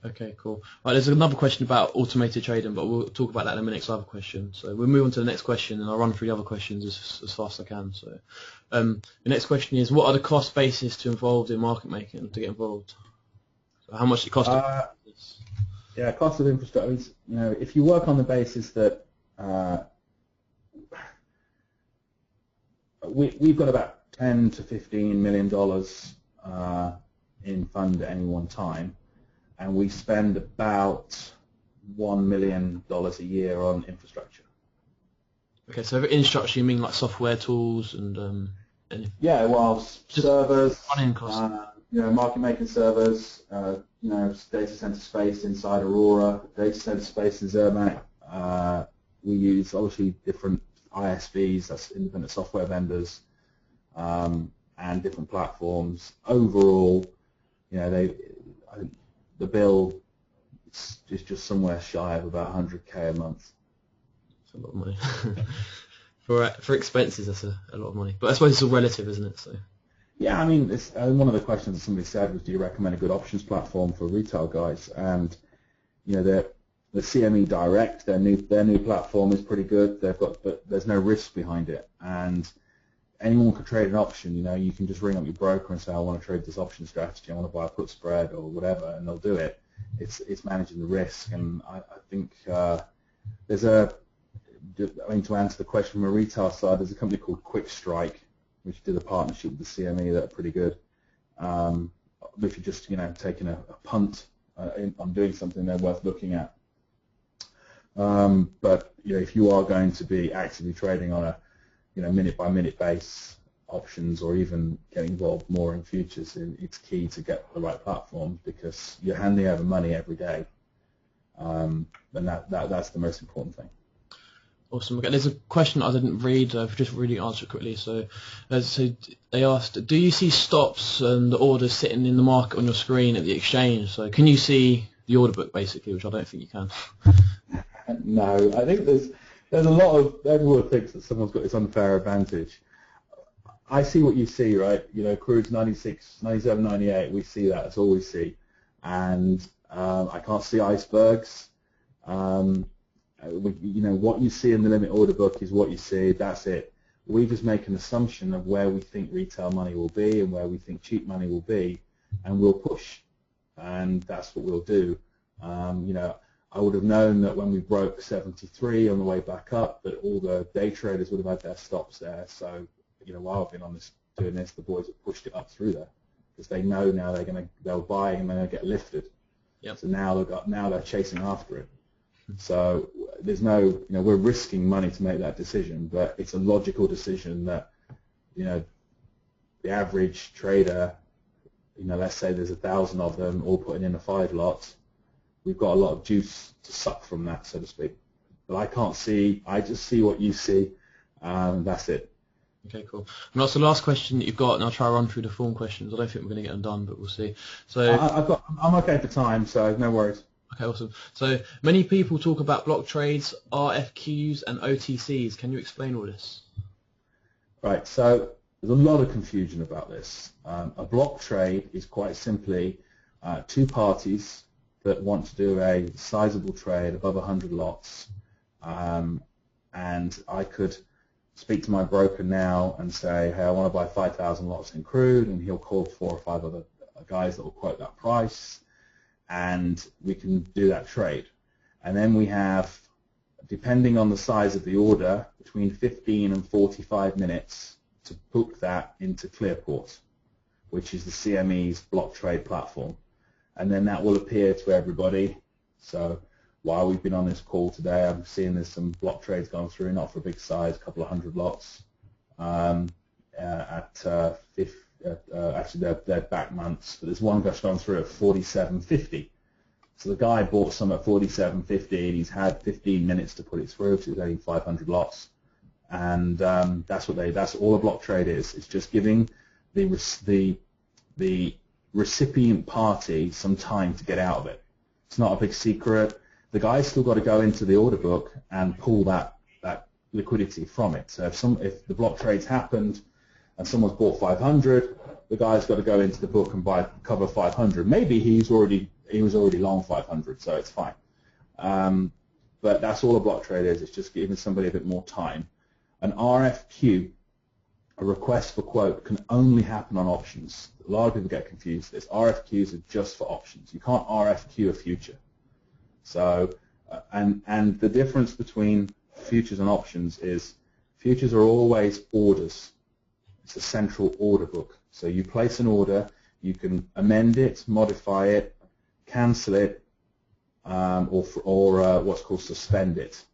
Okay, cool. Right, there's another question about automated trading, but we'll talk about that in a minute. 'Cause I have a question. So we'll move on to the next question, and I'll run through the other questions as fast as I can. So the next question is, what are the cost bases to involved in market making to get involved? So how much does it cost? Yeah, cost of infrastructure. You know, if you work on the basis that we've got about $10 to $15 million in fund at any one time, and we spend about $1 million a year on infrastructure. Okay, so for infrastructure you mean like software tools and yeah, well, servers, running costs. You know, market making servers, you know, data center space inside Aurora, data center space in Zermatt. We use obviously different ISVs, that's independent software vendors, and different platforms. Overall, you know, the bill is just somewhere shy of about 100K a month. That's a lot of money. For expenses, that's a lot of money. But I suppose it's all relative, isn't it? So. Yeah, I mean, one of the questions that somebody said was, do you recommend a good options platform for retail guys? And you know, the CME Direct, their new platform is pretty good. But there's no risk behind it, and anyone can trade an option. You know, you can just ring up your broker and say, I want to trade this option strategy, I want to buy a put spread or whatever, and they'll do it. It's managing the risk, and I think there's to answer the question from a retail side, there's a company called Quick Strike, which did a partnership with the CME that are pretty good. If you're just, you know, taking a punt on doing something, they're worth looking at. But you know, if you are going to be actively trading on a, you know, minute-by-minute base options, or even getting involved more in futures, it's key to get the right platforms because you're handing over money every day, and that's the most important thing. Awesome. Okay, there's a question I didn't read. I've just really answered quickly. So they asked, do you see stops and the orders sitting in the market on your screen at the exchange? So can you see the order book basically, which I don't think you can. No, I think there's a lot of, everyone thinks that someone's got this unfair advantage. I see what you see, right? You know, crude's 96, 97, 98. We see that. That's all we see. And I can't see icebergs. What you see in the limit order book is what you see. That's it. We just make an assumption of where we think retail money will be and where we think cheap money will be, and we'll push, and that's what we'll do. I would have known that when we broke 73 on the way back up, that all the day traders would have had their stops there. So, while I've been doing this, the boys have pushed it up through there because they know now they'll buy and they're going to get lifted. Yep. So now they're chasing after it. So there's no, we're risking money to make that decision, but it's a logical decision that, the average trader, let's say there's 1,000 of them all putting in a 5 lot, we've got a lot of juice to suck from that, so to speak. But I just see what you see, that's it. Okay, cool. And that's the last question that you've got, and I'll try to run through the form questions. I don't think we're going to get them done, but we'll see. So I'm okay for time, so no worries. Okay, awesome. So many people talk about block trades, RFQs, and OTCs. Can you explain all this? Right, so there's a lot of confusion about this. A block trade is quite simply two parties that want to do a sizable trade above 100 lots, and I could speak to my broker now and say, hey, I want to buy 5,000 lots in crude, and he'll call 4 or 5 other guys that will quote that price, and we can do that trade. And then we have, depending on the size of the order, between 15 and 45 minutes to book that into Clearport, which is the CME's block trade platform. And then that will appear to everybody. So while we've been on this call today, I'm seeing there's some block trades going through, not for a big size, a couple of 100 lots. Actually they're back months, but there's one that's gone through at 47.50. So the guy bought some at 47.50, and he's had 15 minutes to put it through, so he's only 500 lots. And that's all a block trade is. It's just giving the recipient party some time to get out of it. It's not a big secret. The guy's still got to go into the order book and pull that liquidity from it. So if the block trade's happened and someone's bought 500, the guy's got to go into the book and cover 500. Maybe he was already long 500, so it's fine. But that's all a block trade is. It's just giving somebody a bit more time. An RFQ, a request for quote, can only happen on options. A lot of people get confused with this. RFQs are just for options. You can't RFQ a future. So, and the difference between futures and options is futures are always orders. It's a central order book. So you place an order, you can amend it, modify it, cancel it, or what's called suspend it.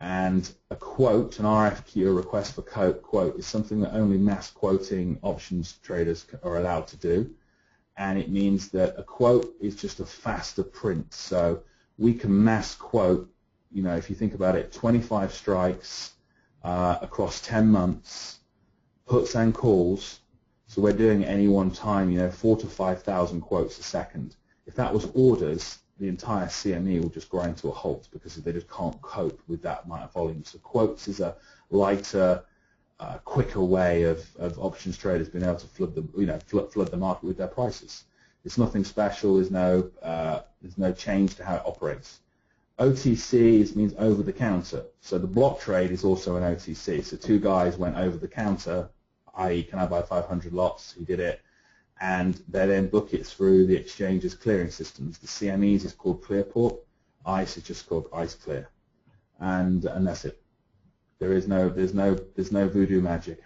And a quote, an RFQ, a request for quote, is something that only mass quoting options traders are allowed to do. And it means that a quote is just a faster print. So we can mass quote, if you think about it, 25 strikes across 10 months, puts and calls. So we're doing at any one time, 4,000 to 5,000 quotes a second. If that was orders, the entire CME will just grind to a halt because they just can't cope with that amount of volume. So quotes is a lighter, quicker way of options traders being able to flood the market with their prices. It's nothing special. There's no change to how it operates. OTC means over the counter. So the block trade is also an OTC. So two guys went over the counter, i.e. can I buy 500 lots? He did it. And they then book it through the exchange's clearing systems. The CME's is called Clearport. ICE is just called ICE Clear. And that's it. There's no voodoo magic.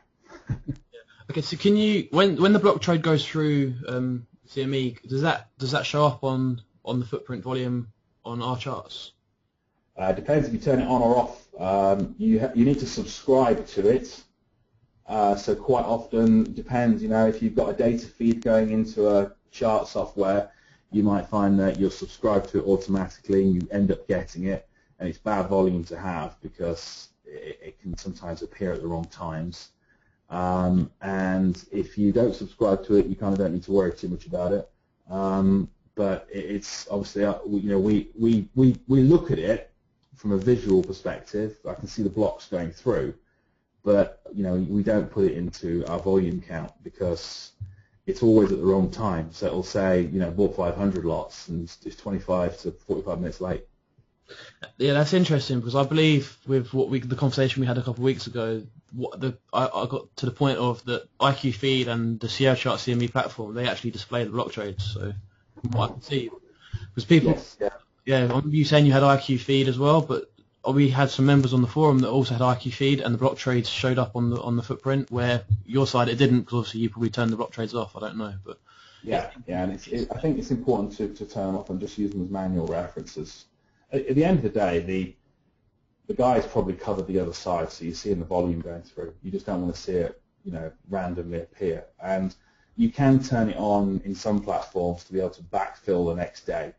Okay, so can you, when the block trade goes through CME, does that show up on the footprint volume on our charts? Depends if you turn it on or off. You need to subscribe to it. So quite often, it depends, if you've got a data feed going into a chart software, you might find that you're subscribed to it automatically and you end up getting it, and it's bad volume to have because it can sometimes appear at the wrong times. And if you don't subscribe to it, you kind of don't need to worry too much about it. But it's obviously, we look at it from a visual perspective. I can see the blocks going through. But we don't put it into our volume count because it's always at the wrong time. So it'll say, bought 500 lots and it's 25 to 45 minutes late. Yeah, that's interesting because I believe with the conversation we had a couple of weeks ago, I got to the point of the IQ feed and the Sierra Chart CME platform, they actually display the block trades. So from what I can see, because people, Yes, yeah. yeah, I remember you saying you had IQ feed as well, but we had some members on the forum that also had IQ feed, and the block trades showed up on the footprint. Where your side it didn't, because obviously you probably turned the block trades off. I don't know, but Yeah, yeah, and I think it's important to turn them off and just use them as manual references. At the end of the day, the guys probably covered the other side, so you're seeing the volume going through. You just don't want to see it, randomly appear. And you can turn it on in some platforms to be able to backfill the next day.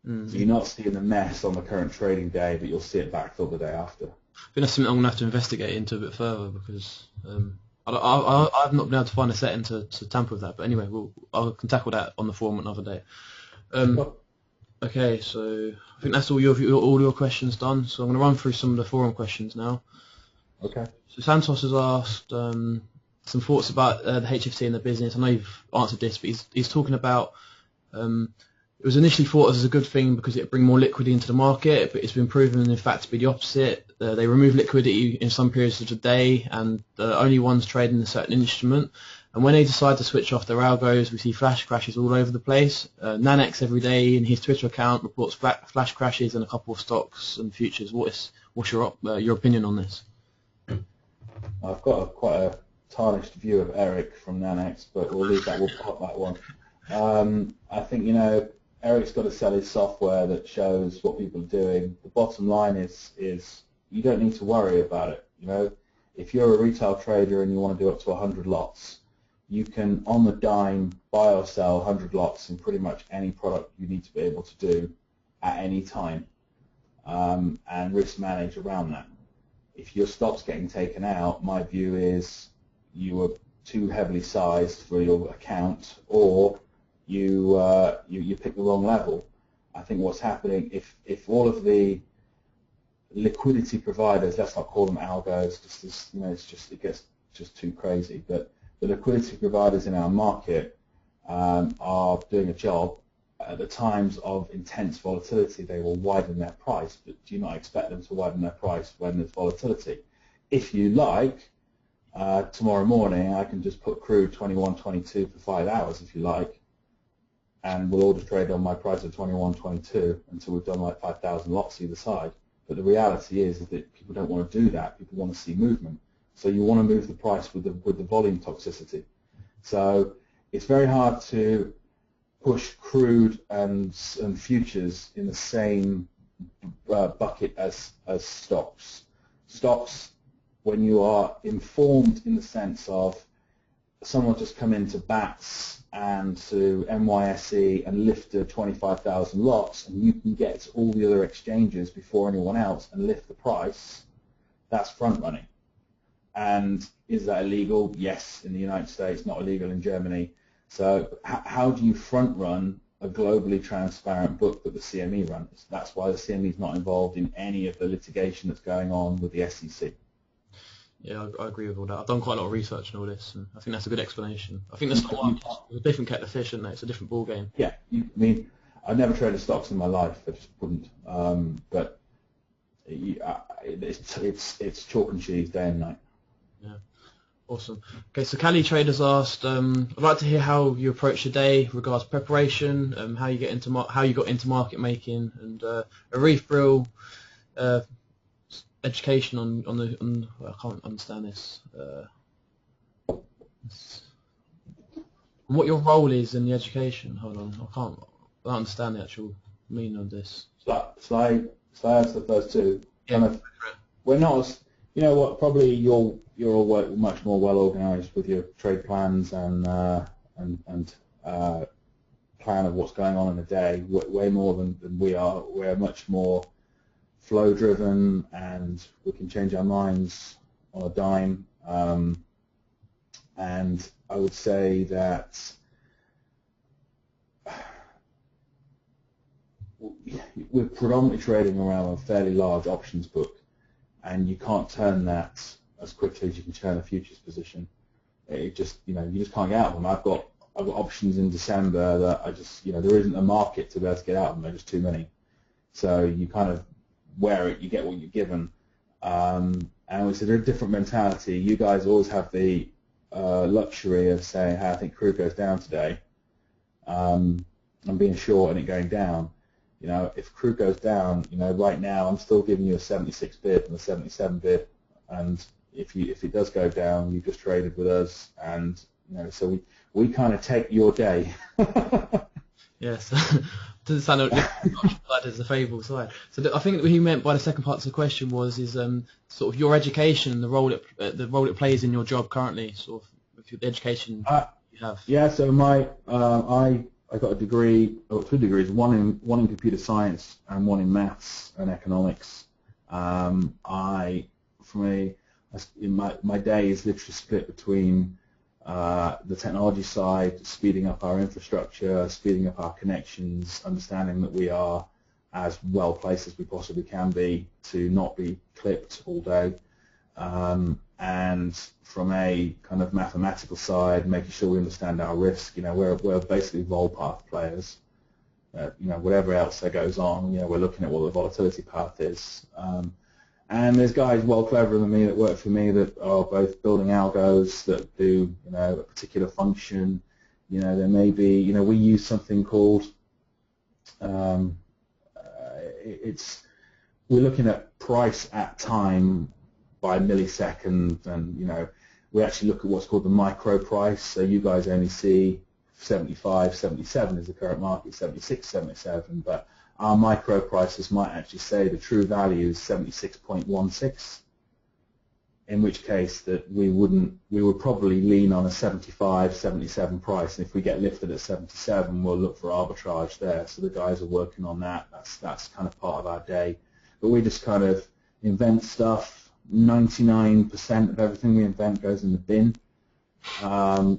mm. So you're not seeing the mess on the current trading day, but you'll see it backfill the day after. I think that's something I'm going to have to investigate into a bit further because I've not been able to find a setting to tamper with that. But anyway, I can tackle that on the forum another day. Okay, so I think that's all your questions done. So I'm going to run through some of the forum questions now. Okay. So Santos has asked some thoughts about the HFT and the business. I know you've answered this, but he's talking about it was initially thought as a good thing because it bring more liquidity into the market, but it's been proven in fact to be the opposite. They remove liquidity in some periods of the day, and only ones trading a certain instrument. And when they decide to switch off their algos, we see flash crashes all over the place. Nanex every day in his Twitter account reports flash crashes in a couple of stocks and futures. What's your opinion on this? I've got quite a tarnished view of Eric from Nanex, but we'll leave that. We'll pop that one. I think Eric's got to sell his software that shows what people are doing. The bottom line is you don't need to worry about it. If you're a retail trader and you want to do up to 100 lots, you can on the dime buy or sell 100 lots in pretty much any product you need to be able to do at any time, and risk manage around that. If your stock's getting taken out, my view is you were too heavily sized for your account, or you pick the wrong level. I think what's happening, if all of the liquidity providers, let's not call them algos, it gets just too crazy, but the liquidity providers in our market are doing a job. At the times of intense volatility, they will widen their price, but do you not expect them to widen their price when there's volatility? If you like, tomorrow morning I can just put crude 21.22 for 5 hours if you like, and we'll order trade on my price of 21.22 until we've done like 5,000 lots either side. But the reality is that people don't want to do that. People want to see movement. So you want to move the price with the volume toxicity. So it's very hard to push crude and futures in the same bucket as stocks. Stocks, when you are informed in the sense of someone just come into BATS and to NYSE and lift 25,000 lots, and you can get to all the other exchanges before anyone else and lift the price, that's front running. And is that illegal? Yes, in the United States, not illegal in Germany. So how do you front run a globally transparent book that the CME runs? That's why the CME is not involved in any of the litigation that's going on with the SEC. Yeah, I agree with all that. I've done quite a lot of research on all this, and I think that's a good explanation. I think that's a different kettle of fish, isn't it? It's a different ball game. Yeah, I've never traded stocks in my life. I just wouldn't. But it's chalk and cheese day and night. Yeah, awesome. Okay, so Cali Traders asked, I'd like to hear how you approach your day regards preparation, how you got into market making, and Arif Brill, education on I can't understand this. What your role is in the education? Hold on, I don't understand the actual meaning of this. So I answer the first two. Yeah. We're not. You know what? Probably you're all much more well organised with your trade plans and plan of what's going on in a day. Way more than we are. We're much more flow driven, and we can change our minds on a dime. And I would say that we're predominantly trading around a fairly large options book, and you can't turn that as quickly as you can turn a futures position. It just, you just can't get out of them. I've got options in December that there isn't a market to be able to get out of them. There are just too many. So you kind of wear it, you get what you're given. And we said they're a different mentality. You guys always have the luxury of saying, hey, I think crude goes down today, and being short and it going down. You know, if crude goes down, you know, right now I'm still giving you a 76 bid and a 77 bid, and if it does go down, you just traded with us, and you know, so we kind of take your day. Yes. Doesn't sound like as a favourable side. So I think what he meant by the second part of the question was sort of your education and the role it plays in your job currently, sort of with the education you have. Yeah. So I got a degree, or 2 degrees, one in computer science and one in maths and economics. My day is literally split between the technology side, speeding up our infrastructure, speeding up our connections, understanding that we are as well placed as we possibly can be to not be clipped all day, and from a kind of mathematical side, making sure we understand our risk. You know, we're basically vol path players. You know, whatever else that goes on, you know, we're looking at what the volatility path is. And there's guys well cleverer than me that work for me that are both building algos that do, you know, a particular function. You know, there may be, you know, we use something called, we're looking at price at time by millisecond, and, you know, we actually look at what's called the micro price. So you guys only see 75, 77 is the current market, 76, 77, but our micro prices might actually say the true value is 76.16, in which case that we would probably lean on a 75, 77 price, and if we get lifted at 77, we'll look for arbitrage there. So the guys are working on that. That's kind of part of our day. But we just kind of invent stuff. 99% of everything we invent goes in the bin.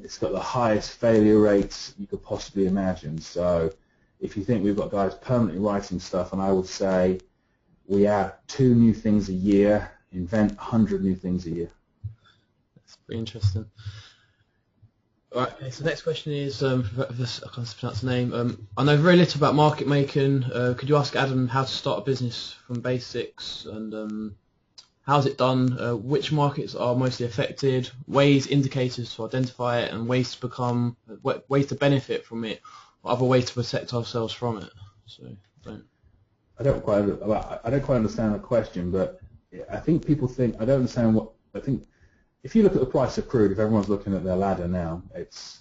It's got the highest failure rates you could possibly imagine. So if you think we've got guys permanently writing stuff, and I would say we add 2 new things a year, invent 100 new things a year. That's pretty interesting. All right, okay, so next question is, I can't pronounce the name. I know very little about market making. Could you ask Adam how to start a business from basics, and how's it done? Which markets are mostly affected? Ways, indicators to identify it, and ways to benefit from it, or other ways to protect ourselves from it. So, I don't quite understand the question, but I think people think I don't understand what I think. If you look at the price of crude, if everyone's looking at their ladder now, it's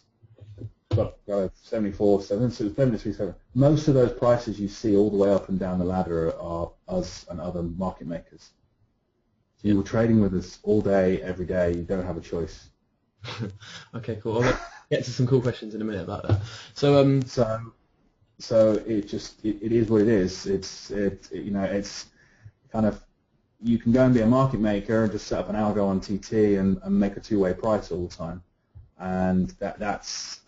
got 74, 73, 7. Most of those prices you see all the way up and down the ladder are us and other market makers. So you're trading with us all day, every day. You don't have a choice. Okay, cool. I'll get to some cool questions in a minute about that. So, so it is what it is. You know, it's kind of, you can go and be a market maker and just set up an algo on TT and make a 2-way price all the time, and that's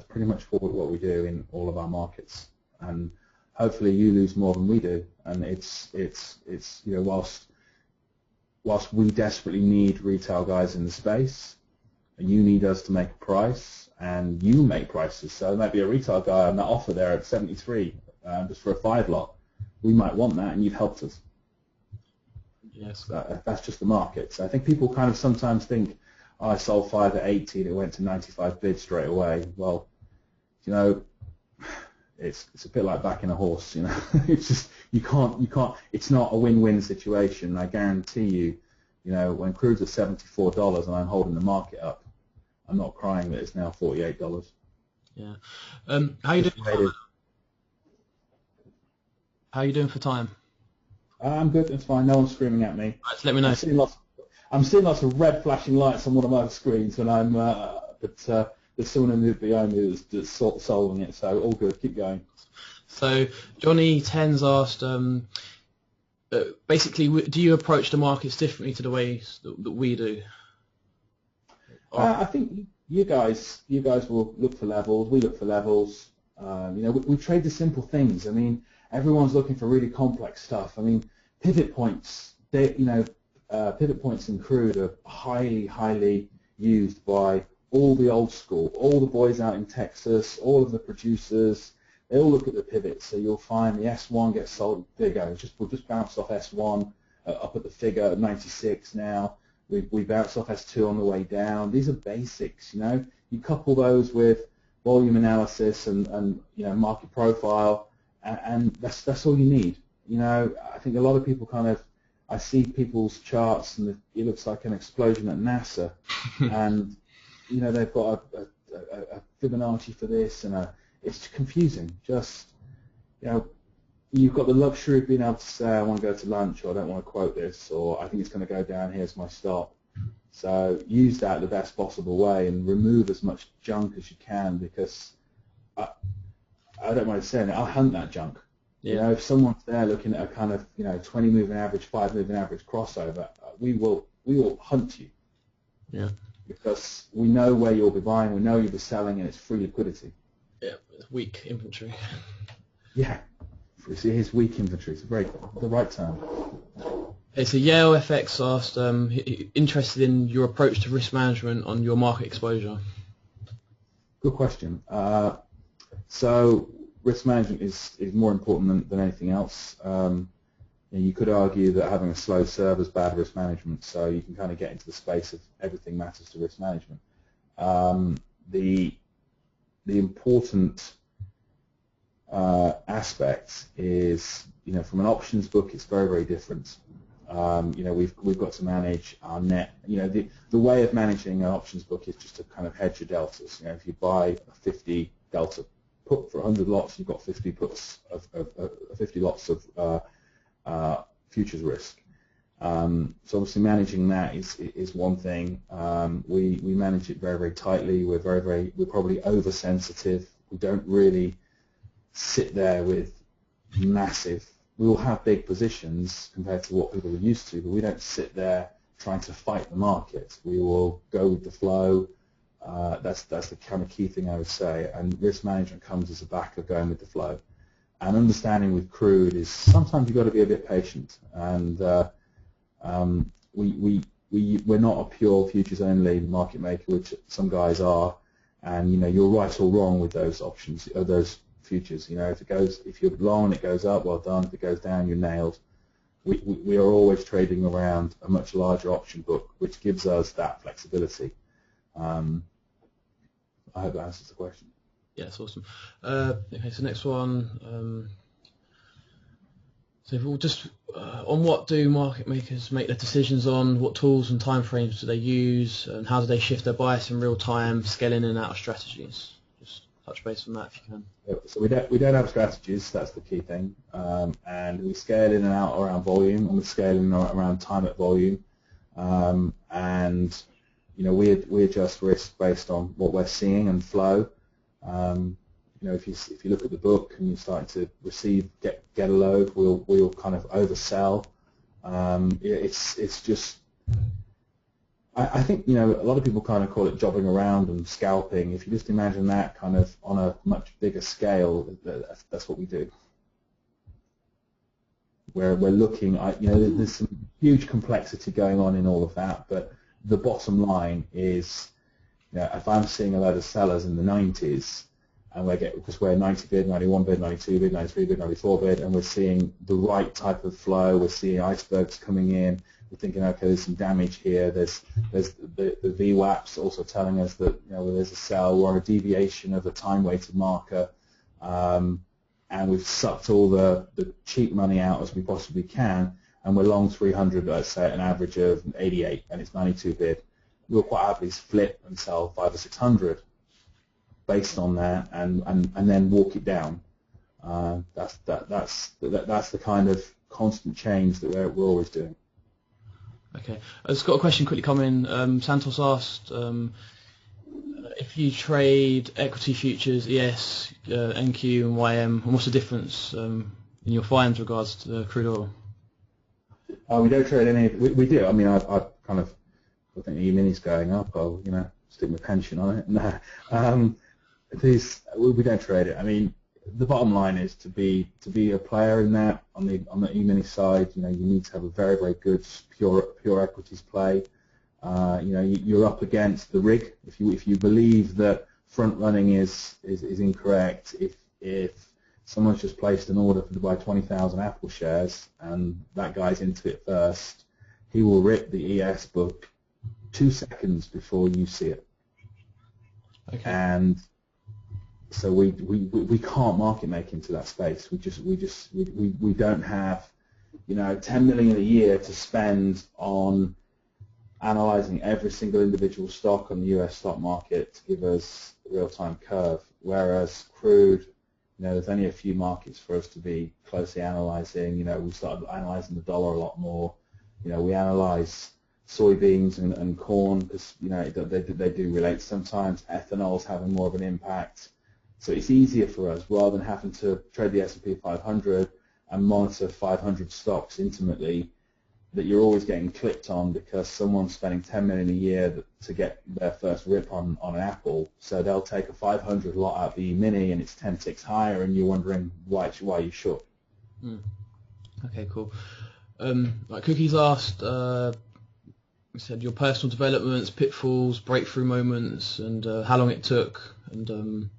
pretty much what we do in all of our markets. And hopefully you lose more than we do. And it's you know, whilst we desperately need retail guys in the space, and you need us to make a price, and you make prices. So there might be a retail guy on that offer there at 73, just for a 5 lot. We might want that, and you've helped us. Yes. That's just the market. So I think people kind of sometimes think, oh, I sold 5 at 80 and it went to 95 bids straight away. Well, you know, it's a bit like backing a horse. You know, it's just you can't. It's not a win-win situation. I guarantee you, you know, when crude's at $74 and I'm holding the market up, I'm not crying that it's now $48. Yeah. How you doing? How you doing for time? I'm good. It's fine. No one's screaming at me. Right, so let me know. I'm seeing lots of red flashing lights on one of my screens, and there's someone behind me that's solving it. So all good. Keep going. So Johnny Tens asked, basically, do you approach the markets differently to the ways that we do? I think you guys will look for levels. We look for levels. You know, we trade the simple things. I mean, everyone's looking for really complex stuff. I mean, pivot points. Pivot points in crude are highly used by all the old school, all the boys out in Texas, all of the producers. they all look at the pivots. So you'll find the S1 gets sold. There you go. We'll just bounce off S1 up at the figure at 96 now. We bounce off S2 on the way down. These are basics, you know. You couple those with volume analysis and you know, market profile, and that's all you need. You know, I think a lot of people I see people's charts and it looks like an explosion at NASA, and you know, they've got a Fibonacci for this, and it's confusing. Just, you know, you've got the luxury of being able to say, I want to go to lunch, or I don't want to quote this, or I think it's going to go down, here's my stop. So use that the best possible way and remove as much junk as you can, because I don't mind saying it, I'll hunt that junk. Yeah. You know, if someone's there looking at a kind of, you know, 20 moving average, 5 moving average crossover, we will hunt you. Yeah. Because we know where you'll be buying, we know you'll be selling, and it's free liquidity. Yeah, it's weak inventory. Yeah. It is weak inventory. It's the right term. Okay, so Yale FX asked, interested in your approach to risk management on your market exposure. Good question. So risk management is more important than anything else. You could argue that having a slow serve is bad risk management, so you can kind of get into the space of everything matters to risk management. The important aspect is, you know, from an options book, it's very, very different. You know, we've got to manage our net. You know, the way of managing an options book is just to kind of hedge your deltas. You know, if you buy a 50 delta put for 100 lots, you've got 50 puts of 50 lots of futures risk. So obviously managing that is one thing. We manage it very, very tightly. We're probably oversensitive. We don't really sit there with massive. We will have big positions compared to what people are used to, but we don't sit there trying to fight the market. We will go with the flow. That's the kind of key thing I would say. And risk management comes as a back of going with the flow. And understanding with crude is sometimes you've got to be a bit patient. And we're not a pure futures only market maker, which some guys are. And you know, you're right or wrong with those options, or those futures. You know, if you're long and it goes up, well done. If it goes down, you're nailed. We are always trading around a much larger option book, which gives us that flexibility. I hope that answers the question. Yeah, that's awesome. Okay, so next one. So we'll just on what do market makers make their decisions on? What tools and timeframes do they use, and how do they shift their bias in real time, scale in and out of strategies? Just touch base on that if you can. Yeah, so we don't have strategies. That's the key thing, and we scale in and out around volume, and we scale in around time at volume, and you know, we adjust risk based on what we're seeing and flow. You know, if you look at the book and you're starting to get a load, we'll kind of oversell. It's just, I think, you know, a lot of people kind of call it jobbing around and scalping. If you just imagine that kind of on a much bigger scale, that's what we do. Where we're looking at, you know, there's some huge complexity going on in all of that, but the bottom line is, you know, if I'm seeing a load of sellers in the 90s, and because we're 90 bid, 91 bid, 92 bid, 93 bid, 94 bid, and we're seeing the right type of flow, we're seeing icebergs coming in, we're thinking, okay, there's some damage here, there's the VWAPs also telling us that, you know, there's a sell, we're on a deviation of a time-weighted marker, and we've sucked all the cheap money out as we possibly can, and we're long 300, let's say, at an average of 88, and it's 92 bid. We'll quite happily flip and sell 500 or 600 based on that, and then walk it down. That's the kind of constant change that we're always doing. Okay, I've just got a question quickly coming. Santos asked if you trade equity futures, ES, NQ, and YM, and what's the difference in your finds regards to crude oil? We don't trade any. We do. I mean, I kind of, I think the E-mini's going up. I'll, you know, stick my pension on it. No, we don't trade it. I mean, the bottom line is to be a player in that on the E-mini side. You know, you need to have a very, very good pure equities play. You know, you're up against the rig. If you believe that front running is incorrect, if someone's just placed an order to buy 20,000 Apple shares, and that guy's into it first, he will rip the ES book 2 seconds before you see it. Okay. And so we can't market make into that space. We don't have, 10 million a year to spend on analyzing every single individual stock on the US stock market to give us a real-time curve. Whereas crude, there's only a few markets for us to be closely analyzing. We started analyzing the dollar a lot more. We analyze soybeans and corn because they do relate sometimes. Ethanol's having more of an impact, so it's easier for us rather than having to trade the S&P 500 and monitor 500 stocks intimately that you're always getting clicked on because someone's spending 10 million a year to get their first rip on an Apple. So they'll take a 500 lot out the E-mini and it's 10 ticks higher, and you're wondering why you're short. Okay, cool. Like Cookie's asked, you said your personal developments, pitfalls, breakthrough moments, and how long it took, and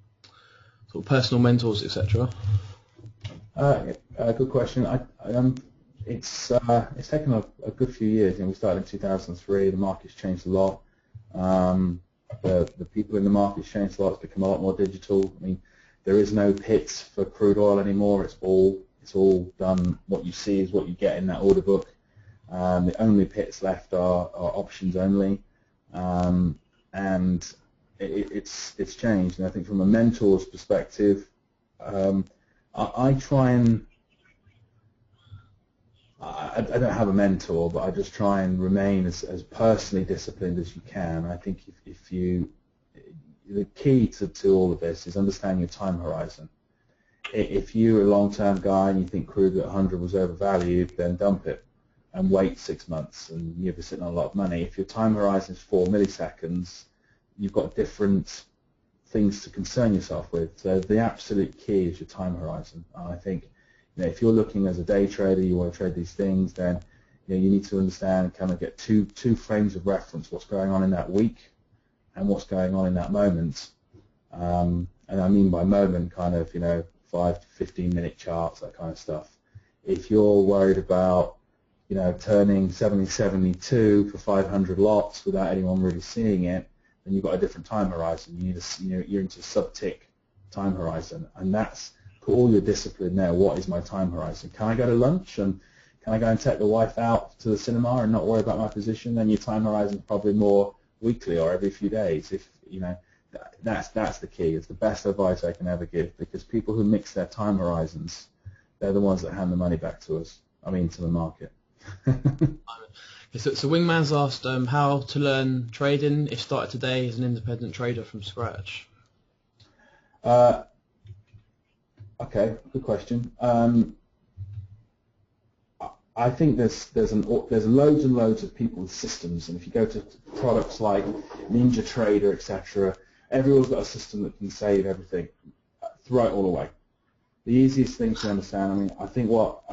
sort of personal mentors, etc. Good question. It's taken a good few years. We started in 2003. The market's changed a lot. The people in the market's changed a lot. It's become a lot more digital. I mean, there is no pits for crude oil anymore. It's all done. What you see is what you get in that order book. The only pits left are options only, and it's changed. And I think from a mentor's perspective, I try and I don't have a mentor, but I just try and remain as personally disciplined as you can. I think the key to all of this is understanding your time horizon. If you're a long-term guy and you think crude at 100 was overvalued, then dump it and wait 6 months, and you'll be sitting on a lot of money. If your time horizon is 4 milliseconds, you've got different things to concern yourself with. So the absolute key is your time horizon. And I think if you're looking as a day trader, you want to trade these things, then you need to understand, kind of get two frames of reference: what's going on in that week and what's going on in that moment. And I mean by moment, kind of 5 to 15 minute charts, that kind of stuff. If you're worried about turning 70-72 for 500 lots without anyone really seeing it, then you've got a different time horizon. You're into sub-tick time horizon, and that's put all your discipline there. What is my time horizon? Can I go to lunch, and can I go and take the wife out to the cinema and not worry about my position? Then your time horizon is probably more weekly or every few days. If that's the key. It's the best advice I can ever give, because people who mix their time horizons, they're the ones that hand the money back to us. I mean, to the market. So Wingman's asked how to learn trading if started today as an independent trader from scratch. Okay, good question. I think there's loads and loads of people with systems, and if you go to products like NinjaTrader, etc., everyone's got a system that can save everything. Throw it all away. The easiest thing to understand. I mean, I think what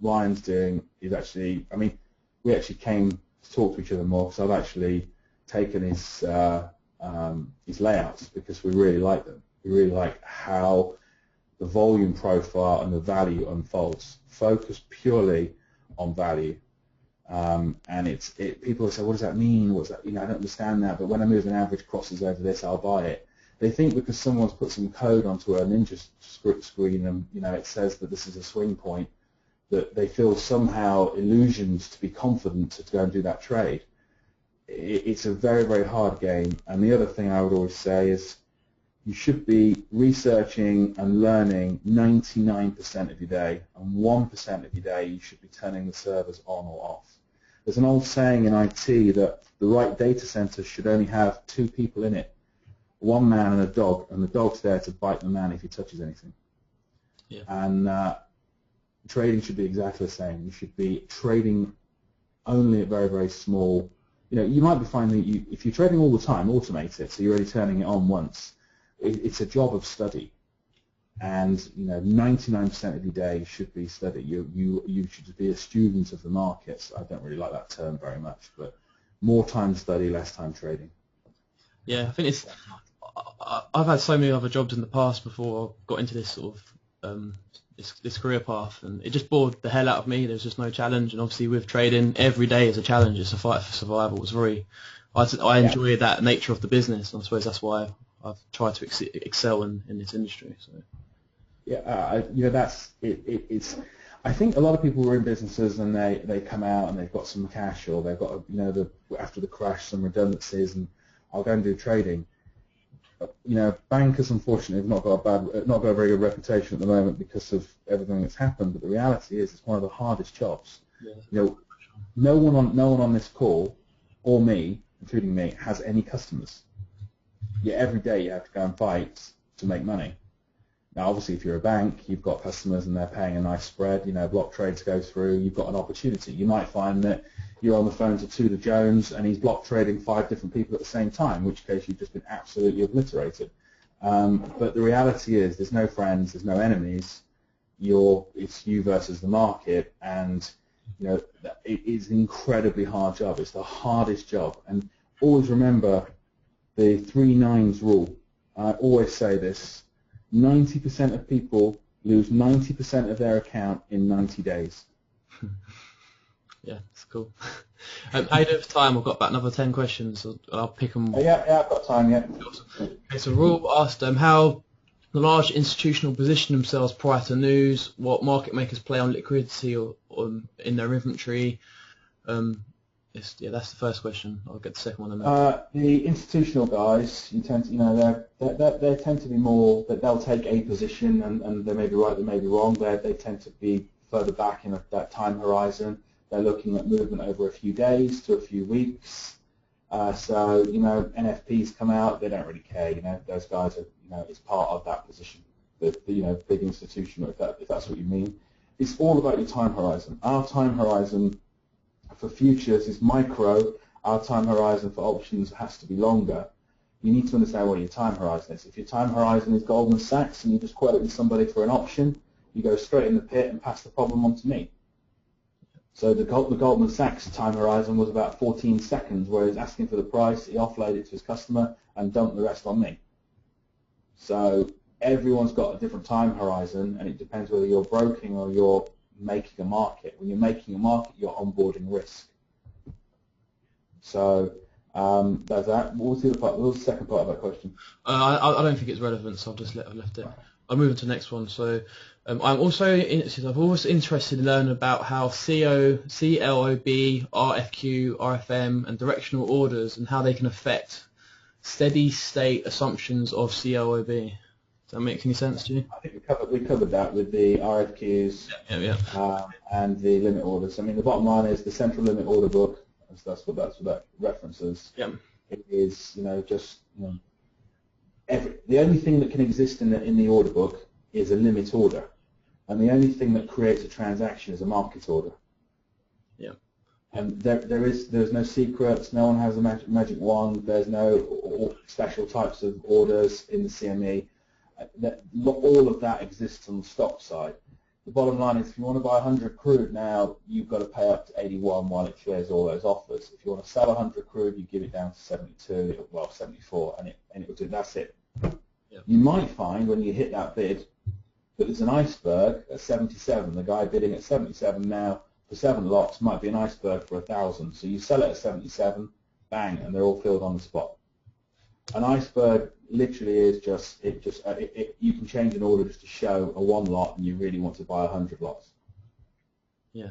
Ryan's doing is actually. I mean, we actually came to talk to each other more, so I've actually taken his layouts because we really like them. We really like how the volume profile and the value unfolds. Focus purely on value, and people say, what does that mean? What's that? I don't understand that. But when a moving average crosses over this, I'll buy it. They think because someone's put some code onto a Ninja screen and it says that this is a swing point, that they feel somehow illusioned to be confident to go and do that trade. It's a very, very hard game. And the other thing I would always say is you should be researching and learning 99% of your day, and 1% of your day you should be turning the servers on or off. There's an old saying in IT that the right data center should only have 2 people in it, one man and a dog, and the dog's there to bite the man if he touches anything. Yeah. And trading should be exactly the same. You should be trading only at very, very small. You might be finding that if you're trading all the time, automate it, so you're only turning it on once. It's a job of study, and 99% of your day should be study. You should be a student of the markets. I don't really like that term very much, but more time study, less time trading. Yeah, I think I've had so many other jobs in the past before I got into this sort this career path, and it just bored the hell out of me. There's just no challenge, and obviously with trading, every day is a challenge. It's a fight for survival. I enjoy that nature of the business, and I suppose that's why I've tried to excel in this industry. So. Yeah, that's it. It's. I think a lot of people are in businesses and they come out and they've got some cash, or they've got after the crash some redundancies, and I'll go and do trading. Bankers unfortunately have not got a very good reputation at the moment because of everything that's happened. But the reality is, it's one of the hardest jobs. Yeah. No one on this call, or me, including me, has any customers. Yet every day you have to go and fight to make money. Now, obviously, if you're a bank, you've got customers and they're paying a nice spread. Block trades go through. You've got an opportunity. You might find that you're on the phone to Tudor Jones and he's block trading 5 different people at the same time, in which case you've just been absolutely obliterated. But the reality is, there's no friends, there's no enemies. It's you versus the market, and it is an incredibly hard job. It's the hardest job, and always remember the 3 nines rule. I always say this. 90% of people lose 90% of their account in 90 days. Yeah, that's cool. Ahead of time, I've got about another 10 questions. I'll pick them. Yeah, I've got time, yeah. Okay, so Roel asked how the large institutional position themselves prior to news, what market makers play on liquidity or in their inventory. That's the first question. I'll get the second one in a minute. The institutional guys, they tend to be more that they'll take a position, and they may be right, they may be wrong. They tend to be further back in that time horizon. They're looking at movement over a few days to a few weeks. So NFPs come out, they don't really care. Those guys are it's part of that position. The big institutional, if that's what you mean. It's all about your time horizon. Our time horizon for futures is micro. Our time horizon for options has to be longer. You need to understand what your time horizon is. If your time horizon is Goldman Sachs and you just quoted somebody for an option, you go straight in the pit and pass the problem on to me. So the Goldman Sachs time horizon was about 14 seconds, where he's asking for the price, he offloaded it to his customer and dumped the rest on me. So everyone's got a different time horizon, and it depends whether you're broking or you're making a market. When you're making a market, you're onboarding risk. So there's that. What was the other part? What was the second part of that question? I don't think it's relevant, so I've just left it. I'll move on to the next one. So I'm also interested in learning about how CLOB, RFQ, RFM, and directional orders, and how they can affect steady state assumptions of CLOB. Does that make any sense to you? I think we covered that with the RFQs and the limit orders. I mean, the bottom line is the central limit order book. That's what that references. Yeah. It is the only thing that can exist in the order book is a limit order, and the only thing that creates a transaction is a market order. Yeah. And there's no secrets. No one has a magic wand. There's no special types of orders in the CME. All of that exists on the stock side. The bottom line is, if you want to buy 100 crude now, you've got to pay up to 81 while it clears all those offers. If you want to sell 100 crude, you give it down to 72, well 74, and it will do. That's it. Yep. You might find when you hit that bid that there's an iceberg at 77. The guy bidding at 77 now for 7 lots might be an iceberg for 1,000. So you sell it at 77, bang, and they're all filled on the spot. An iceberg literally is you can change an order just to show a 1 lot, and you really want to buy 100 lots. Yeah.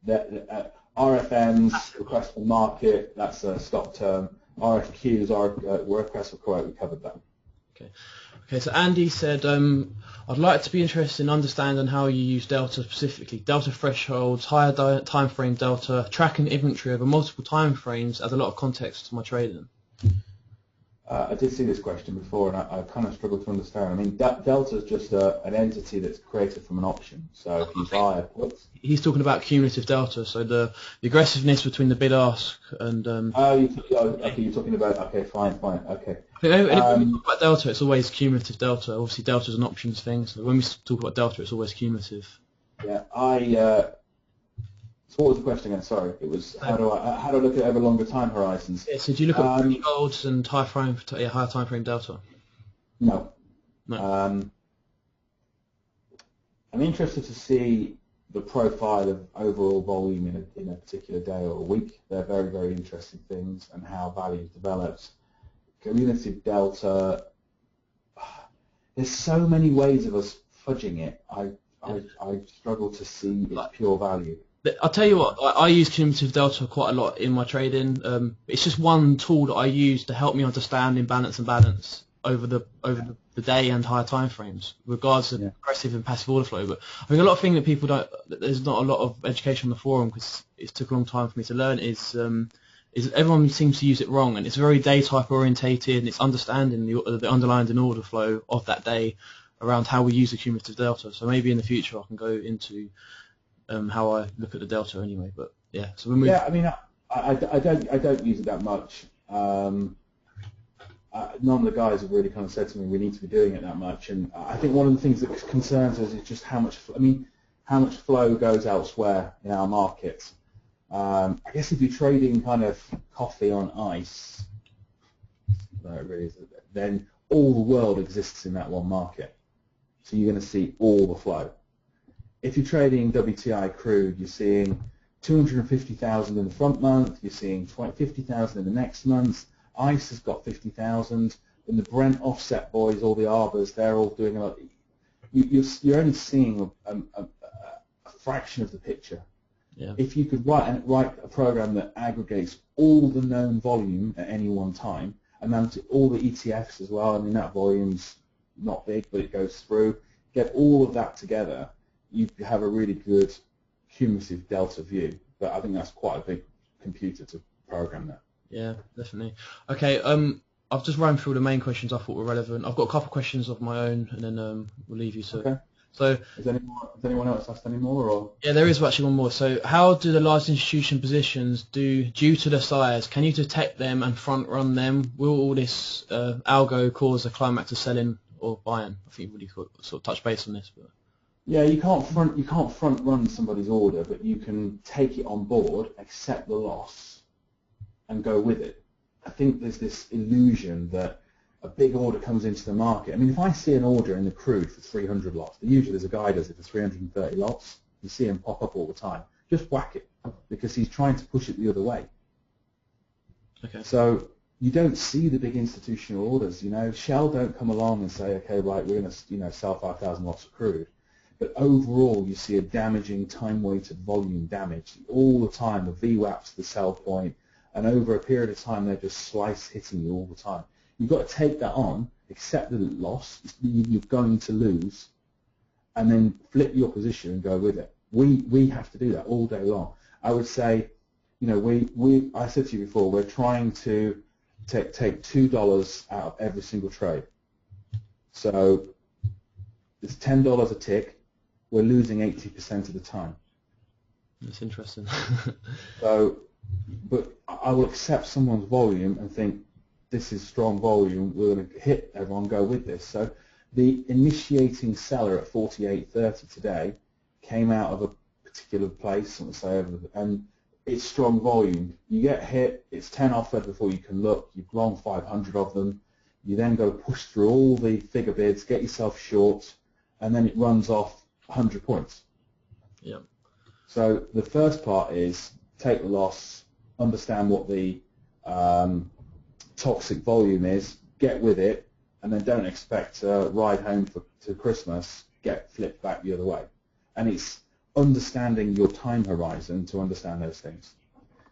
RFMs, request for market, that's a stock term. RFQs are request for quote. We covered that. Okay. So Andy said, I'd like to be interested in understanding how you use delta specifically. Delta thresholds, higher time frame delta, tracking inventory over multiple time frames adds a lot of context to my trading. I did see this question before, and I kind of struggled to understand. I mean, delta is just an entity that's created from an option. So if you buy a put, he's talking about cumulative delta, so the aggressiveness between the bid ask and. You're talking about. Okay, fine, okay. I think when we talk about delta, it's always cumulative delta. Obviously, delta is an options thing, so when we talk about delta, it's always cumulative. Yeah, So what was the question again? Sorry, it was how do I look at over longer time horizons? Yeah, so do you look at thresholds and higher time frame delta? No. I'm interested to see the profile of overall volume in a particular day or a week. They're very, very interesting things, and how value develops. Cumulative delta, there's so many ways of us fudging it. I struggle to see its pure value. I'll tell you what, I use cumulative delta quite a lot in my trading. It's just one tool that I use to help me understand imbalance and balance over the day and higher time frames, regardless of aggressive and passive order flow. But I think a lot of things that people don't, there's not a lot of education on the forum, because it took a long time for me to learn, is everyone seems to use it wrong, and it's very day type orientated, and it's understanding the underlying order flow of that day around how we use the cumulative delta. So maybe in the future I can go into how I look at the delta anyway. But yeah, so we move. Yeah, I mean, I don't use it that much. None of the guys have really kind of said to me we need to be doing it that much, and I think one of the things that concerns us is just how much flow goes elsewhere in our markets. I guess if you're trading kind of coffee on ice, no, it really isn't, then all the world exists in that one market, so you're going to see all the flow. If you're trading WTI crude, you're seeing 250,000 in the front month, you're seeing 50,000 in the next month. ICE has got 50,000, and the Brent offset boys, all the arbors, they're all doing a lot. You're only seeing a fraction of the picture. Yeah. If you could write a program that aggregates all the known volume at any one time, and then to all the ETFs as well, I mean that volume's not big, but it goes through, get all of that together, you have a really good cumulative delta view. But I think that's quite a big computer to program that. Yeah, definitely. Okay, I've just run through the main questions I thought were relevant. I've got a couple of questions of my own, and then we'll leave you. Okay. So, has anyone else asked any more? Or? Yeah, there is actually one more. So, how do the large institution positions do due to their size? Can you detect them and front run them? Will all this algo cause a climax of selling or buying? I think you really sort of touch base on this. But yeah, you can't front run somebody's order, but you can take it on board, accept the loss, and go with it. I think there's this illusion that a big order comes into the market. I mean, if I see an order in the crude for 300 lots, usually there's a guy who does it for 330 lots. You see him pop up all the time. Just whack it, because he's trying to push it the other way. Okay. So you don't see the big institutional orders. You know, Shell don't come along and say, okay, right, we're going to sell 5,000 lots of crude. But overall, you see a damaging time-weighted volume damage all the time. The VWAP's the sell point. And over a period of time, they're just slice hitting you all the time. You've got to take that on, accept the loss you're going to lose, and then flip your position and go with it. We have to do that all day long. I would say, you know, I said to you before, we're trying to take $2 out of every single trade. So it's $10 a tick. We're losing 80% of the time. That's interesting. So. But I will accept someone's volume and think this is strong volume, we're going to hit everyone, go with this. So the initiating seller at 48.30 today came out of a particular place, and it's strong volume. You get hit, it's 10 offered before you can look, you've long 500 of them, you then go push through all the figure bids, get yourself short, and then it runs off 100 points. Yeah. So the first part is take the loss, understand what the toxic volume is, get with it, and then don't expect to ride home to Christmas, get flipped back the other way. And it's understanding your time horizon to understand those things.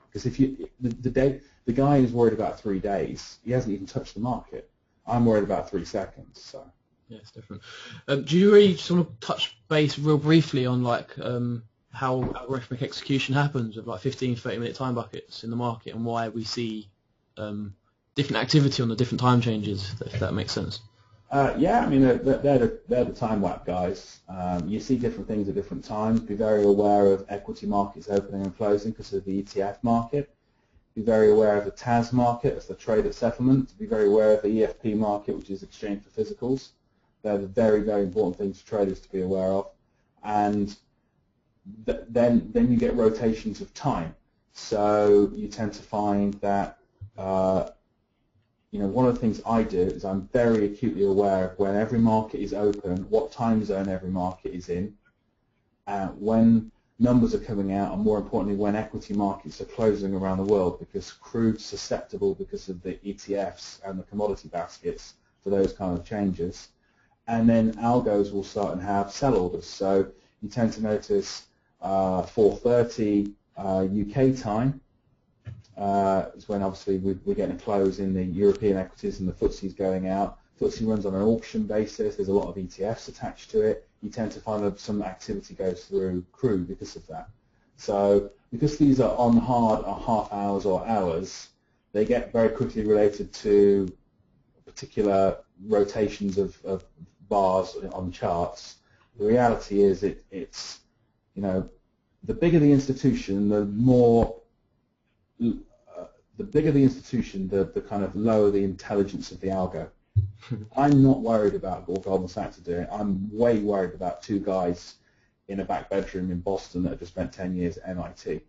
Because if you the guy who's worried about 3 days, he hasn't even touched the market. I'm worried about 3 seconds. So yeah, it's different. Do you really just want to touch base real briefly on like how algorithmic execution happens with like 15, 30-minute time buckets in the market, and why we see different activity on the different time changes, if that makes sense? Yeah, I mean, they're the time WAP guys. You see different things at different times. Be very aware of equity markets opening and closing because of the ETF market. Be very aware of the TAS market, as the trade at settlement. Be very aware of the EFP market, which is exchange for physicals. They're the very, very important things for traders to be aware of. And then you get rotations of time. So you tend to find that one of the things I do is I'm very acutely aware of when every market is open, what time zone every market is in, when numbers are coming out, and more importantly, when equity markets are closing around the world, because crude's susceptible because of the ETFs and the commodity baskets to those kind of changes. And then algos will start and have sell orders. So you tend to notice 4:30 UK time is when obviously we're getting a close in the European equities and the FTSE's going out. FTSE runs on an auction basis. There's a lot of ETFs attached to it. You tend to find that some activity goes through crude because of that. So because these are on hard or half hours or hours, they get very quickly related to particular rotations of bars on charts. The reality is it's, you know, the bigger the institution, the bigger the institution, the kind of lower the intelligence of the algo. I'm not worried about what Goldman Sachs are doing. I'm way worried about two guys in a back bedroom in Boston that have just spent 10 years at MIT.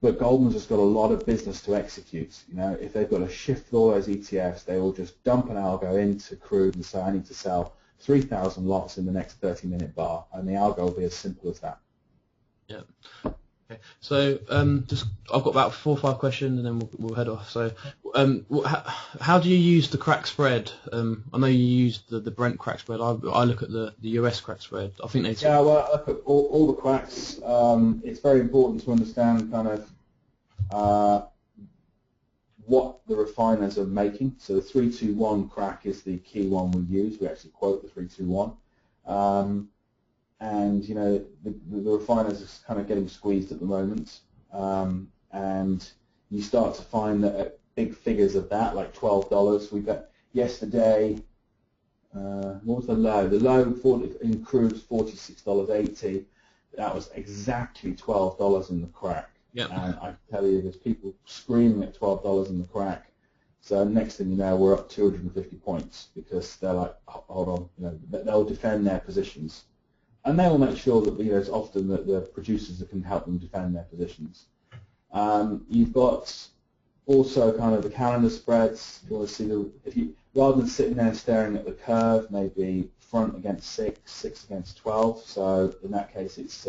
But Goldman's just got a lot of business to execute. You know, if they've got to shift all those ETFs, they will just dump an algo into crude and say, I need to sell 3,000 lots in the next 30-minute bar, and the algo will be as simple as that. Yeah. Okay. So I've got about 4 or 5 questions, and then we'll head off. So how do you use the crack spread? I know you use the Brent crack spread. I look at the US crack spread. I think they. Yeah, well, look at all the cracks. It's very important to understand kind of what the refiners are making. So the 321 crack is the key one we use. We actually quote the 321. And you know the refiners are kind of getting squeezed at the moment, and you start to find that at big figures of that, like $12. We got yesterday. What was the low? The low in crude was $46.80. That was exactly $12 in the crack. Yep. And I tell you, there's people screaming at $12 in the crack. So next thing you know, we're up 250 points because they're like, hold on, you know, they'll defend their positions. And they will make sure that, you know, it's often that the producers that can help them defend their positions. You've got also kind of the calendar spreads. You want to see rather than sitting there staring at the curve, maybe front against 6, 6 against 12. So in that case, it's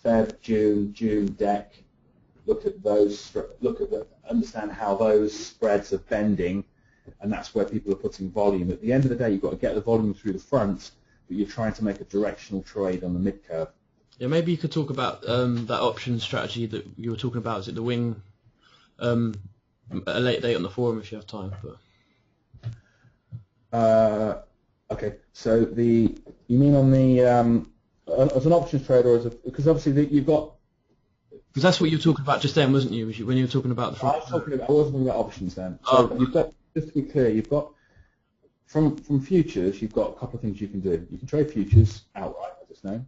Feb, June, deck. Look at those. Understand how those spreads are bending, and that's where people are putting volume. At the end of the day, you've got to get the volume through the front, but you're trying to make a directional trade on the mid curve. Yeah, maybe you could talk about that option strategy that you were talking about. Is it the wing? A late date on the forum if you have time. But. Okay, so you mean on the as an options trader, or because obviously you've got. Because that's what you were talking about just then, wasn't you? When you were talking about the. I wasn't talking about options then. So you've got, just to be clear, you've got from futures, you've got a couple of things you can do. You can trade futures outright, as it's known,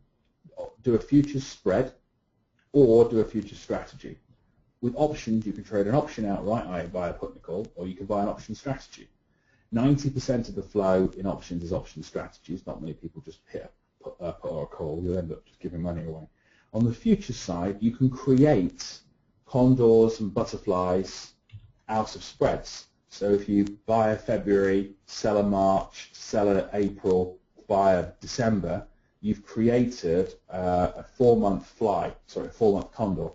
do a futures spread, or do a futures strategy. With options, you can trade an option outright, i.e. buy a put and a call, or you can buy an option strategy. 90% of the flow in options is option strategies. Not many people just hit a put or a call. You'll end up just giving money away. On the futures side, you can create condors and butterflies out of spreads. So if you buy a February, sell a March, sell a April, buy a December, you've created a 4-month condor.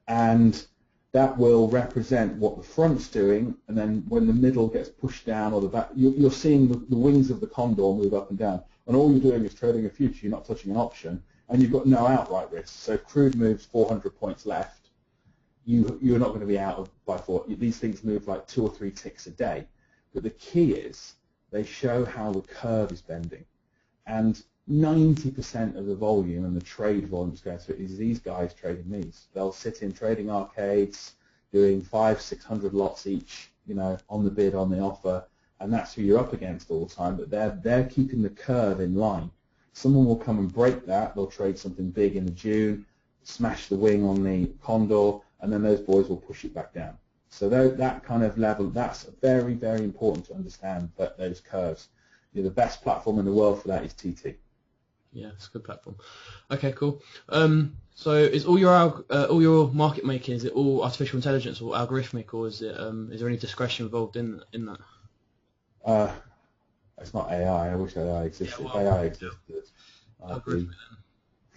And that will represent what the front's doing, and then when the middle gets pushed down or the back, you're seeing the wings of the condor move up and down. And all you're doing is trading a future, you're not touching an option, and you've got no outright risk. So if crude moves 400 points left, you're not going to be out by 4. These things move like 2 or 3 ticks a day. But the key is they show how the curve is bending. And 90% of the volume and the trade volume that's going through it is these guys trading these. They'll sit in trading arcades, doing 500-600 lots each, you know, on the bid, on the offer, and that's who you're up against all the time. But they're keeping the curve in line. Someone will come and break that. They'll trade something big in the June, smash the wing on the condor, and then those boys will push it back down. So that kind of level, that's very, very important to understand those curves. You know, the best platform in the world for that is TT. Yeah, it's a good platform. Okay, cool. So is all your market making, is it all artificial intelligence or algorithmic, or is there any discretion involved in that? It's not AI. I wish AI existed. Yeah, well, AI existed. I agree.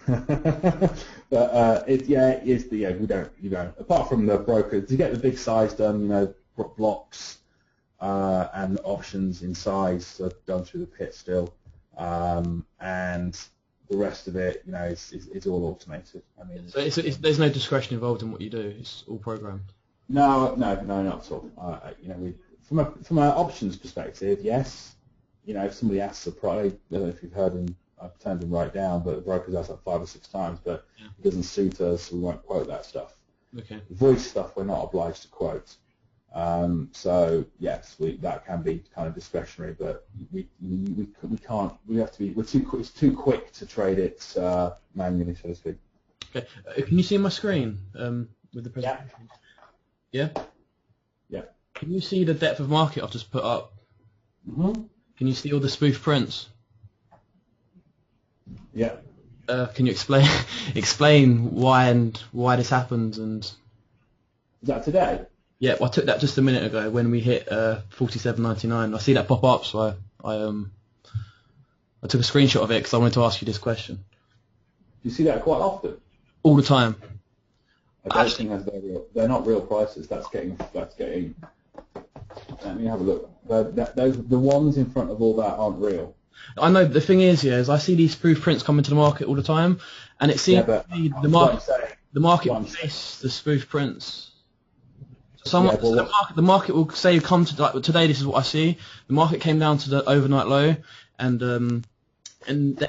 But we don't. Apart from the brokers, to get the big size done, blocks and options in size are done through the pit still, and the rest of it, it's all automated. I mean, So there's no discretion involved in what you do. It's all programmed. No, not at all. From an options perspective, yes. If somebody asks a price, I don't know if you've heard them. I've turned them right down, but the brokers asked like 5 or 6 times, but it doesn't suit us, so we won't quote that stuff. Okay. Voice stuff we're not obliged to quote. So yes, that can be kind of discretionary, but we can't. We have to be. It's too quick to trade it manually, so to speak. Okay. Can you see my screen with the presentation? Yeah. Yeah. Can you see the depth of market I've just put up? Mm-hmm. Can you see all the spoof prints? Yeah. Can you explain why this happened? And is that today? Yeah, well, I took that just a minute ago when we hit 47.99. I see that pop up, so I took a screenshot of it because I wanted to ask you this question. Do you see that quite often? All the time. I don't think they're not real prices. That's getting. Let me have a look. The ones in front of all that aren't real. I know. The thing is I see these spoof prints come into the market all the time, and it seems the market will face the spoof prints. The market will say come to like today. This is what I see. The market came down to the overnight low, and then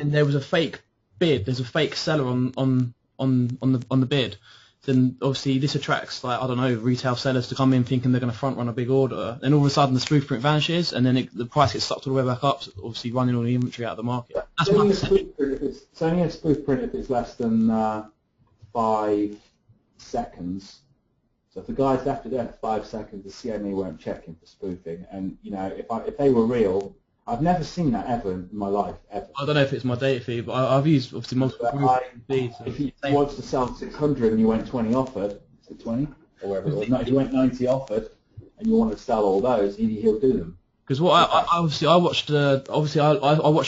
there was a fake bid. There's a fake seller on the bid. Then obviously this attracts retail sellers to come in thinking they're going to front run a big order. Then all of a sudden the spoof print vanishes, and then the price gets sucked all the way back up. So obviously running all the inventory out of the market. That's it's only a spoof print if it's less than 5 seconds. So if the guy's left it there for 5 seconds, the CME won't check him for spoofing. And if they were real, I've never seen that ever in my life, ever. I don't know if it's my data feed, but I've used obviously multiple feeds. If you wanted to sell 600 and you went 20 offered, is it 20 or whatever it was? No, if you went 90 offered and you wanted to sell all those, he'll do them. Because I watched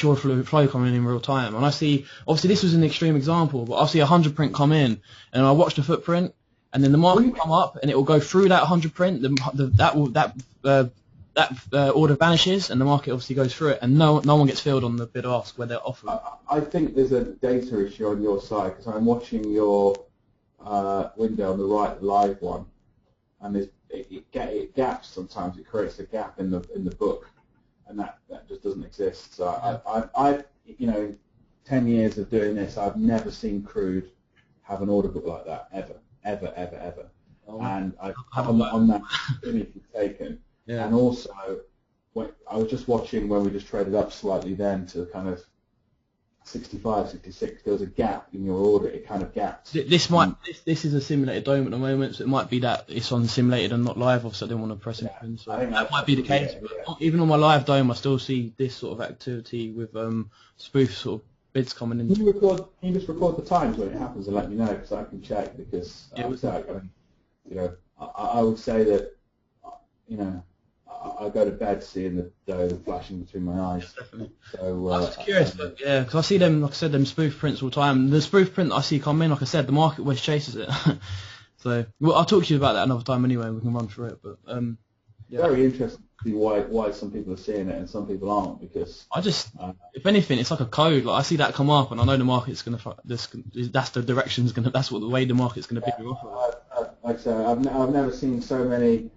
your flow coming in real time, and I see obviously this was an extreme example, but I see 100 print come in, and I watch the footprint, and then the market will come up, and it will go through that 100 print. That order vanishes, and the market obviously goes through it, and no one gets filled on the bid ask where they're offering. I think there's a data issue on your side because I'm watching your window on the right, live one, and it gaps sometimes. It creates a gap in the book, and that just doesn't exist. So I 10 years of doing this, I've never seen crude have an order book like that ever. Oh, and on that image you've taken. Yeah. And also, I was just watching when we just traded up slightly then to kind of 65, 66. There was a gap in your order. It kind of gapped. This is a simulated dome at the moment, so it might be that it's on simulated and not live. Obviously, I didn't want to press anything, so that might be the case. But even on my live dome, I still see this sort of activity with spoof sort of bids coming in. Can you just record the times when it happens and let me know because I can check because I would say that I go to bed seeing the dome flashing between my eyes. Definitely. So I was curious, but yeah, because I see them, like I said, them spoof prints all the time. The spoof print that I see come in, like I said, the market always chases it. So I'll talk to you about that another time anyway. We can run through it, but very interesting to see why some people are seeing it and some people aren't because I just, if anything, it's like a code. Like I see that come up, and I know the market's gonna. That's the direction's gonna. That's what the way the market's gonna pick you up. Like I say, I've never seen so many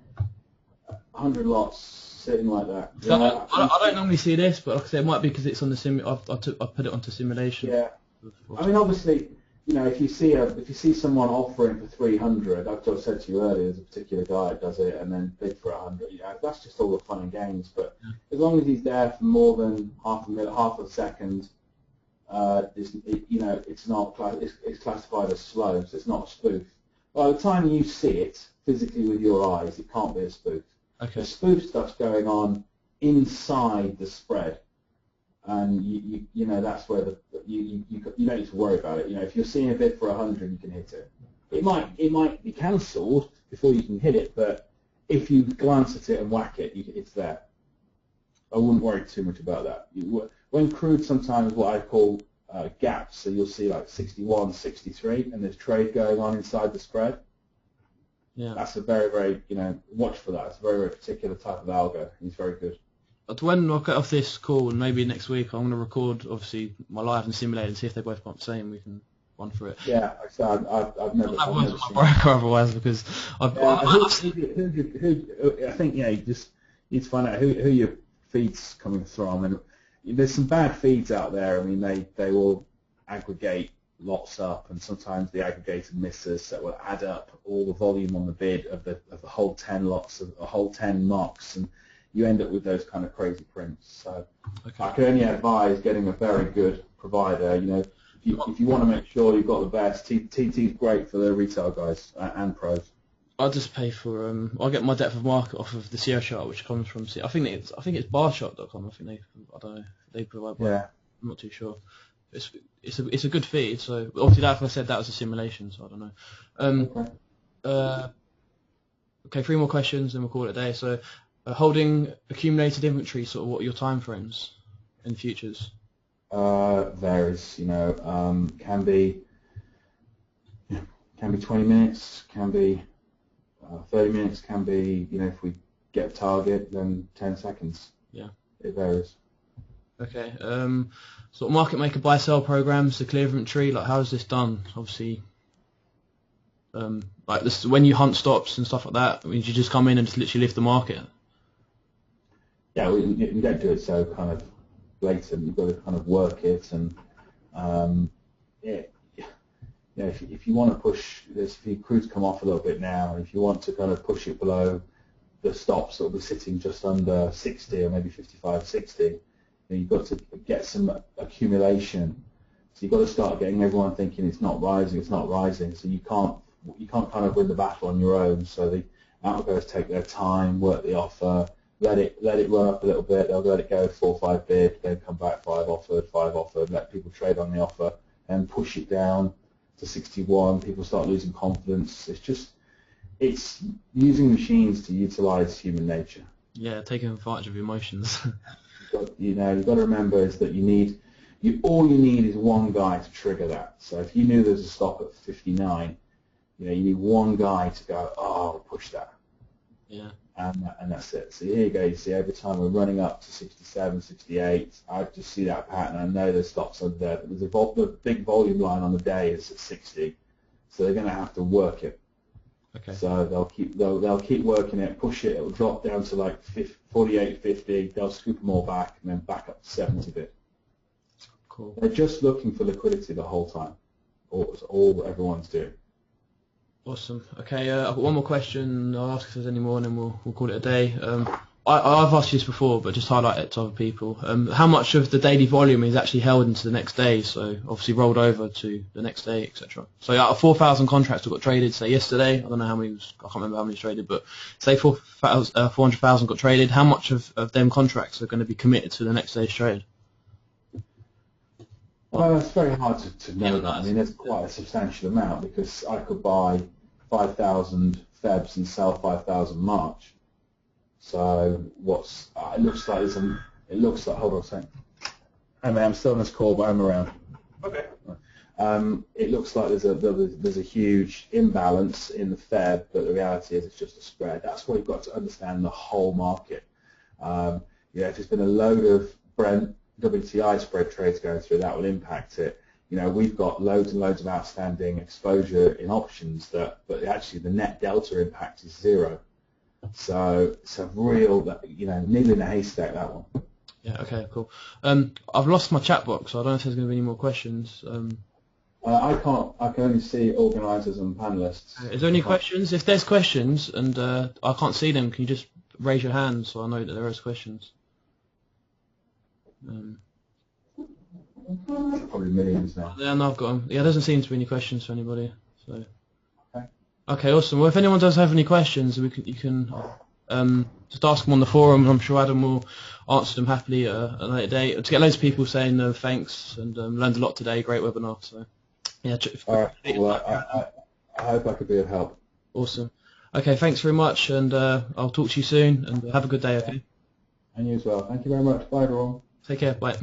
100 lots sitting like that. I don't normally see this, but like I said, it might be because it's on the sim. I put it onto simulation. Yeah. I mean, obviously, if you see someone offering for 300, I've just said to you earlier, there's a particular guy that does it and then bid for 100. That's just all the fun and games. But as long as he's there for more than half a second, it's not. It's classified as slow, so it's not a spoof. By the time you see it physically with your eyes, it can't be a spoof. Okay. The spoof stuff's going on inside the spread, and that's where you don't need to worry about it. If you're seeing a bid for 100, you can hit it. It might be cancelled before you can hit it, but if you glance at it and whack it, it's there. I wouldn't worry too much about that. When crude sometimes what I call gaps. So you'll see like 61, 63, and there's trade going on inside the spread. Yeah. That's a very, very, watch for that. It's a very, very particular type of algo. He's very good. But when I get off this call, and maybe next week, I'm going to record, obviously, my live and simulate and see if they both come up the same. We can run through it. Yeah, like I said, I've never I've never seen seen my broker otherwise because I think you just need to find out who your feed's coming from, and there's some bad feeds out there. I mean, they will aggregate lots up, and sometimes the aggregator misses, that will add up all the volume on the bid of the whole 10 lots, of the whole 10 mocks, and you end up with those kind of crazy prints. So Okay. I can only advise getting a very good provider. If you want to make sure you've got the best, TT's great for the retail guys and pros. I just pay for I get my depth of market off of the SEO chart, which comes from I think it's barshot.com. I don't know if they provide. Yeah. I'm not too sure. It's a good feed. So obviously, like I said, that was a simulation. So I don't know. Okay, 3 more questions, then we'll call it a day. So holding accumulated inventory, sort of what are your time frames in futures? Varies. Can be 20 minutes, can be 30 minutes, can be, if we get a target, then 10 seconds. Yeah. It varies. Okay. Sort of market maker buy sell programs, the clear inventory, like how is this done? Obviously, like this when you hunt stops and stuff like that. I mean, you just come in and just literally lift the market. Yeah, you don't do it so kind of blatant. You've got to kind of work it, and if you want to push this, if your crude's come off a little bit now, and if you want to kind of push it below the stops that will be sitting just under 60 or maybe 55, 60, you've got to get some accumulation. So you've got to start getting everyone thinking it's not rising, it's not rising. So you can't kind of win the battle on your own. So the algos take their time, work the offer, let it run up a little bit. They'll let it go 4 or 5 bid, then come back 5 offered, let people trade on the offer, and push it down to 61. People start losing confidence. It's using machines to utilize human nature. Yeah, taking advantage of emotions. You've got to remember is that all you need is one guy to trigger that. So if you knew there's a stop at 59, you need one guy to go, oh, push that. Yeah. And that's it. So here you go. You see every time we're running up to 67, 68, I just see that pattern. I know there's stops under there. But the big volume line on the day is at 60, so they're going to have to work it. Okay. So they'll keep working it, push it. It'll drop down to like 48, 50. They'll scoop them all back and then back up to 70 bit. Cool. They're just looking for liquidity the whole time. It's all everyone's doing. Awesome. Okay, I've got one more question. I'll ask if there's any more, and then we'll call it a day. I've asked you this before, but just highlight it to other people. How much of the daily volume is actually held into the next day? So obviously rolled over to the next day, etc. So out of 4,000 contracts that got traded, say yesterday, I don't know how many. I can't remember how many was traded, but say 400,000 got traded. How much of them contracts are going to be committed to the next day's trade? Well, it's very hard to know that. I mean, there's quite a substantial amount because I could buy 5,000 Febs and sell 5,000 March. So it looks like hold on a second. I mean, I'm still on this call, but I'm around. Okay. It looks like there's a huge imbalance in the Feb, but the reality is it's just a spread. That's why you've got to understand the whole market. If there's been a load of Brent WTI spread trades going through, that will impact it. We've got loads and loads of outstanding exposure in options but actually the net delta impact is 0. So it's a real, needle in a haystack, that one. Yeah. Okay. Cool. I've lost my chat box, so I don't know if there's going to be any more questions. I can only see organisers and panelists. Is there any questions? If there's questions and I can't see them, can you just raise your hand so I know that there is questions? Probably millions now. Yeah, no, I've got them. Yeah, there doesn't seem to be any questions for anybody. So. Okay. Okay, awesome. Well, if anyone does have any questions, you can just ask them on the forum, and I'm sure Adam will answer them happily at a later date. To get loads of people saying thanks and learned a lot today, great webinar. So, yeah. All right. Well, I hope I could be of help. Awesome. Okay, thanks very much, and I'll talk to you soon, and have a good day. Okay. And you as well. Thank you very much. Bye, everyone. Take care. Bye.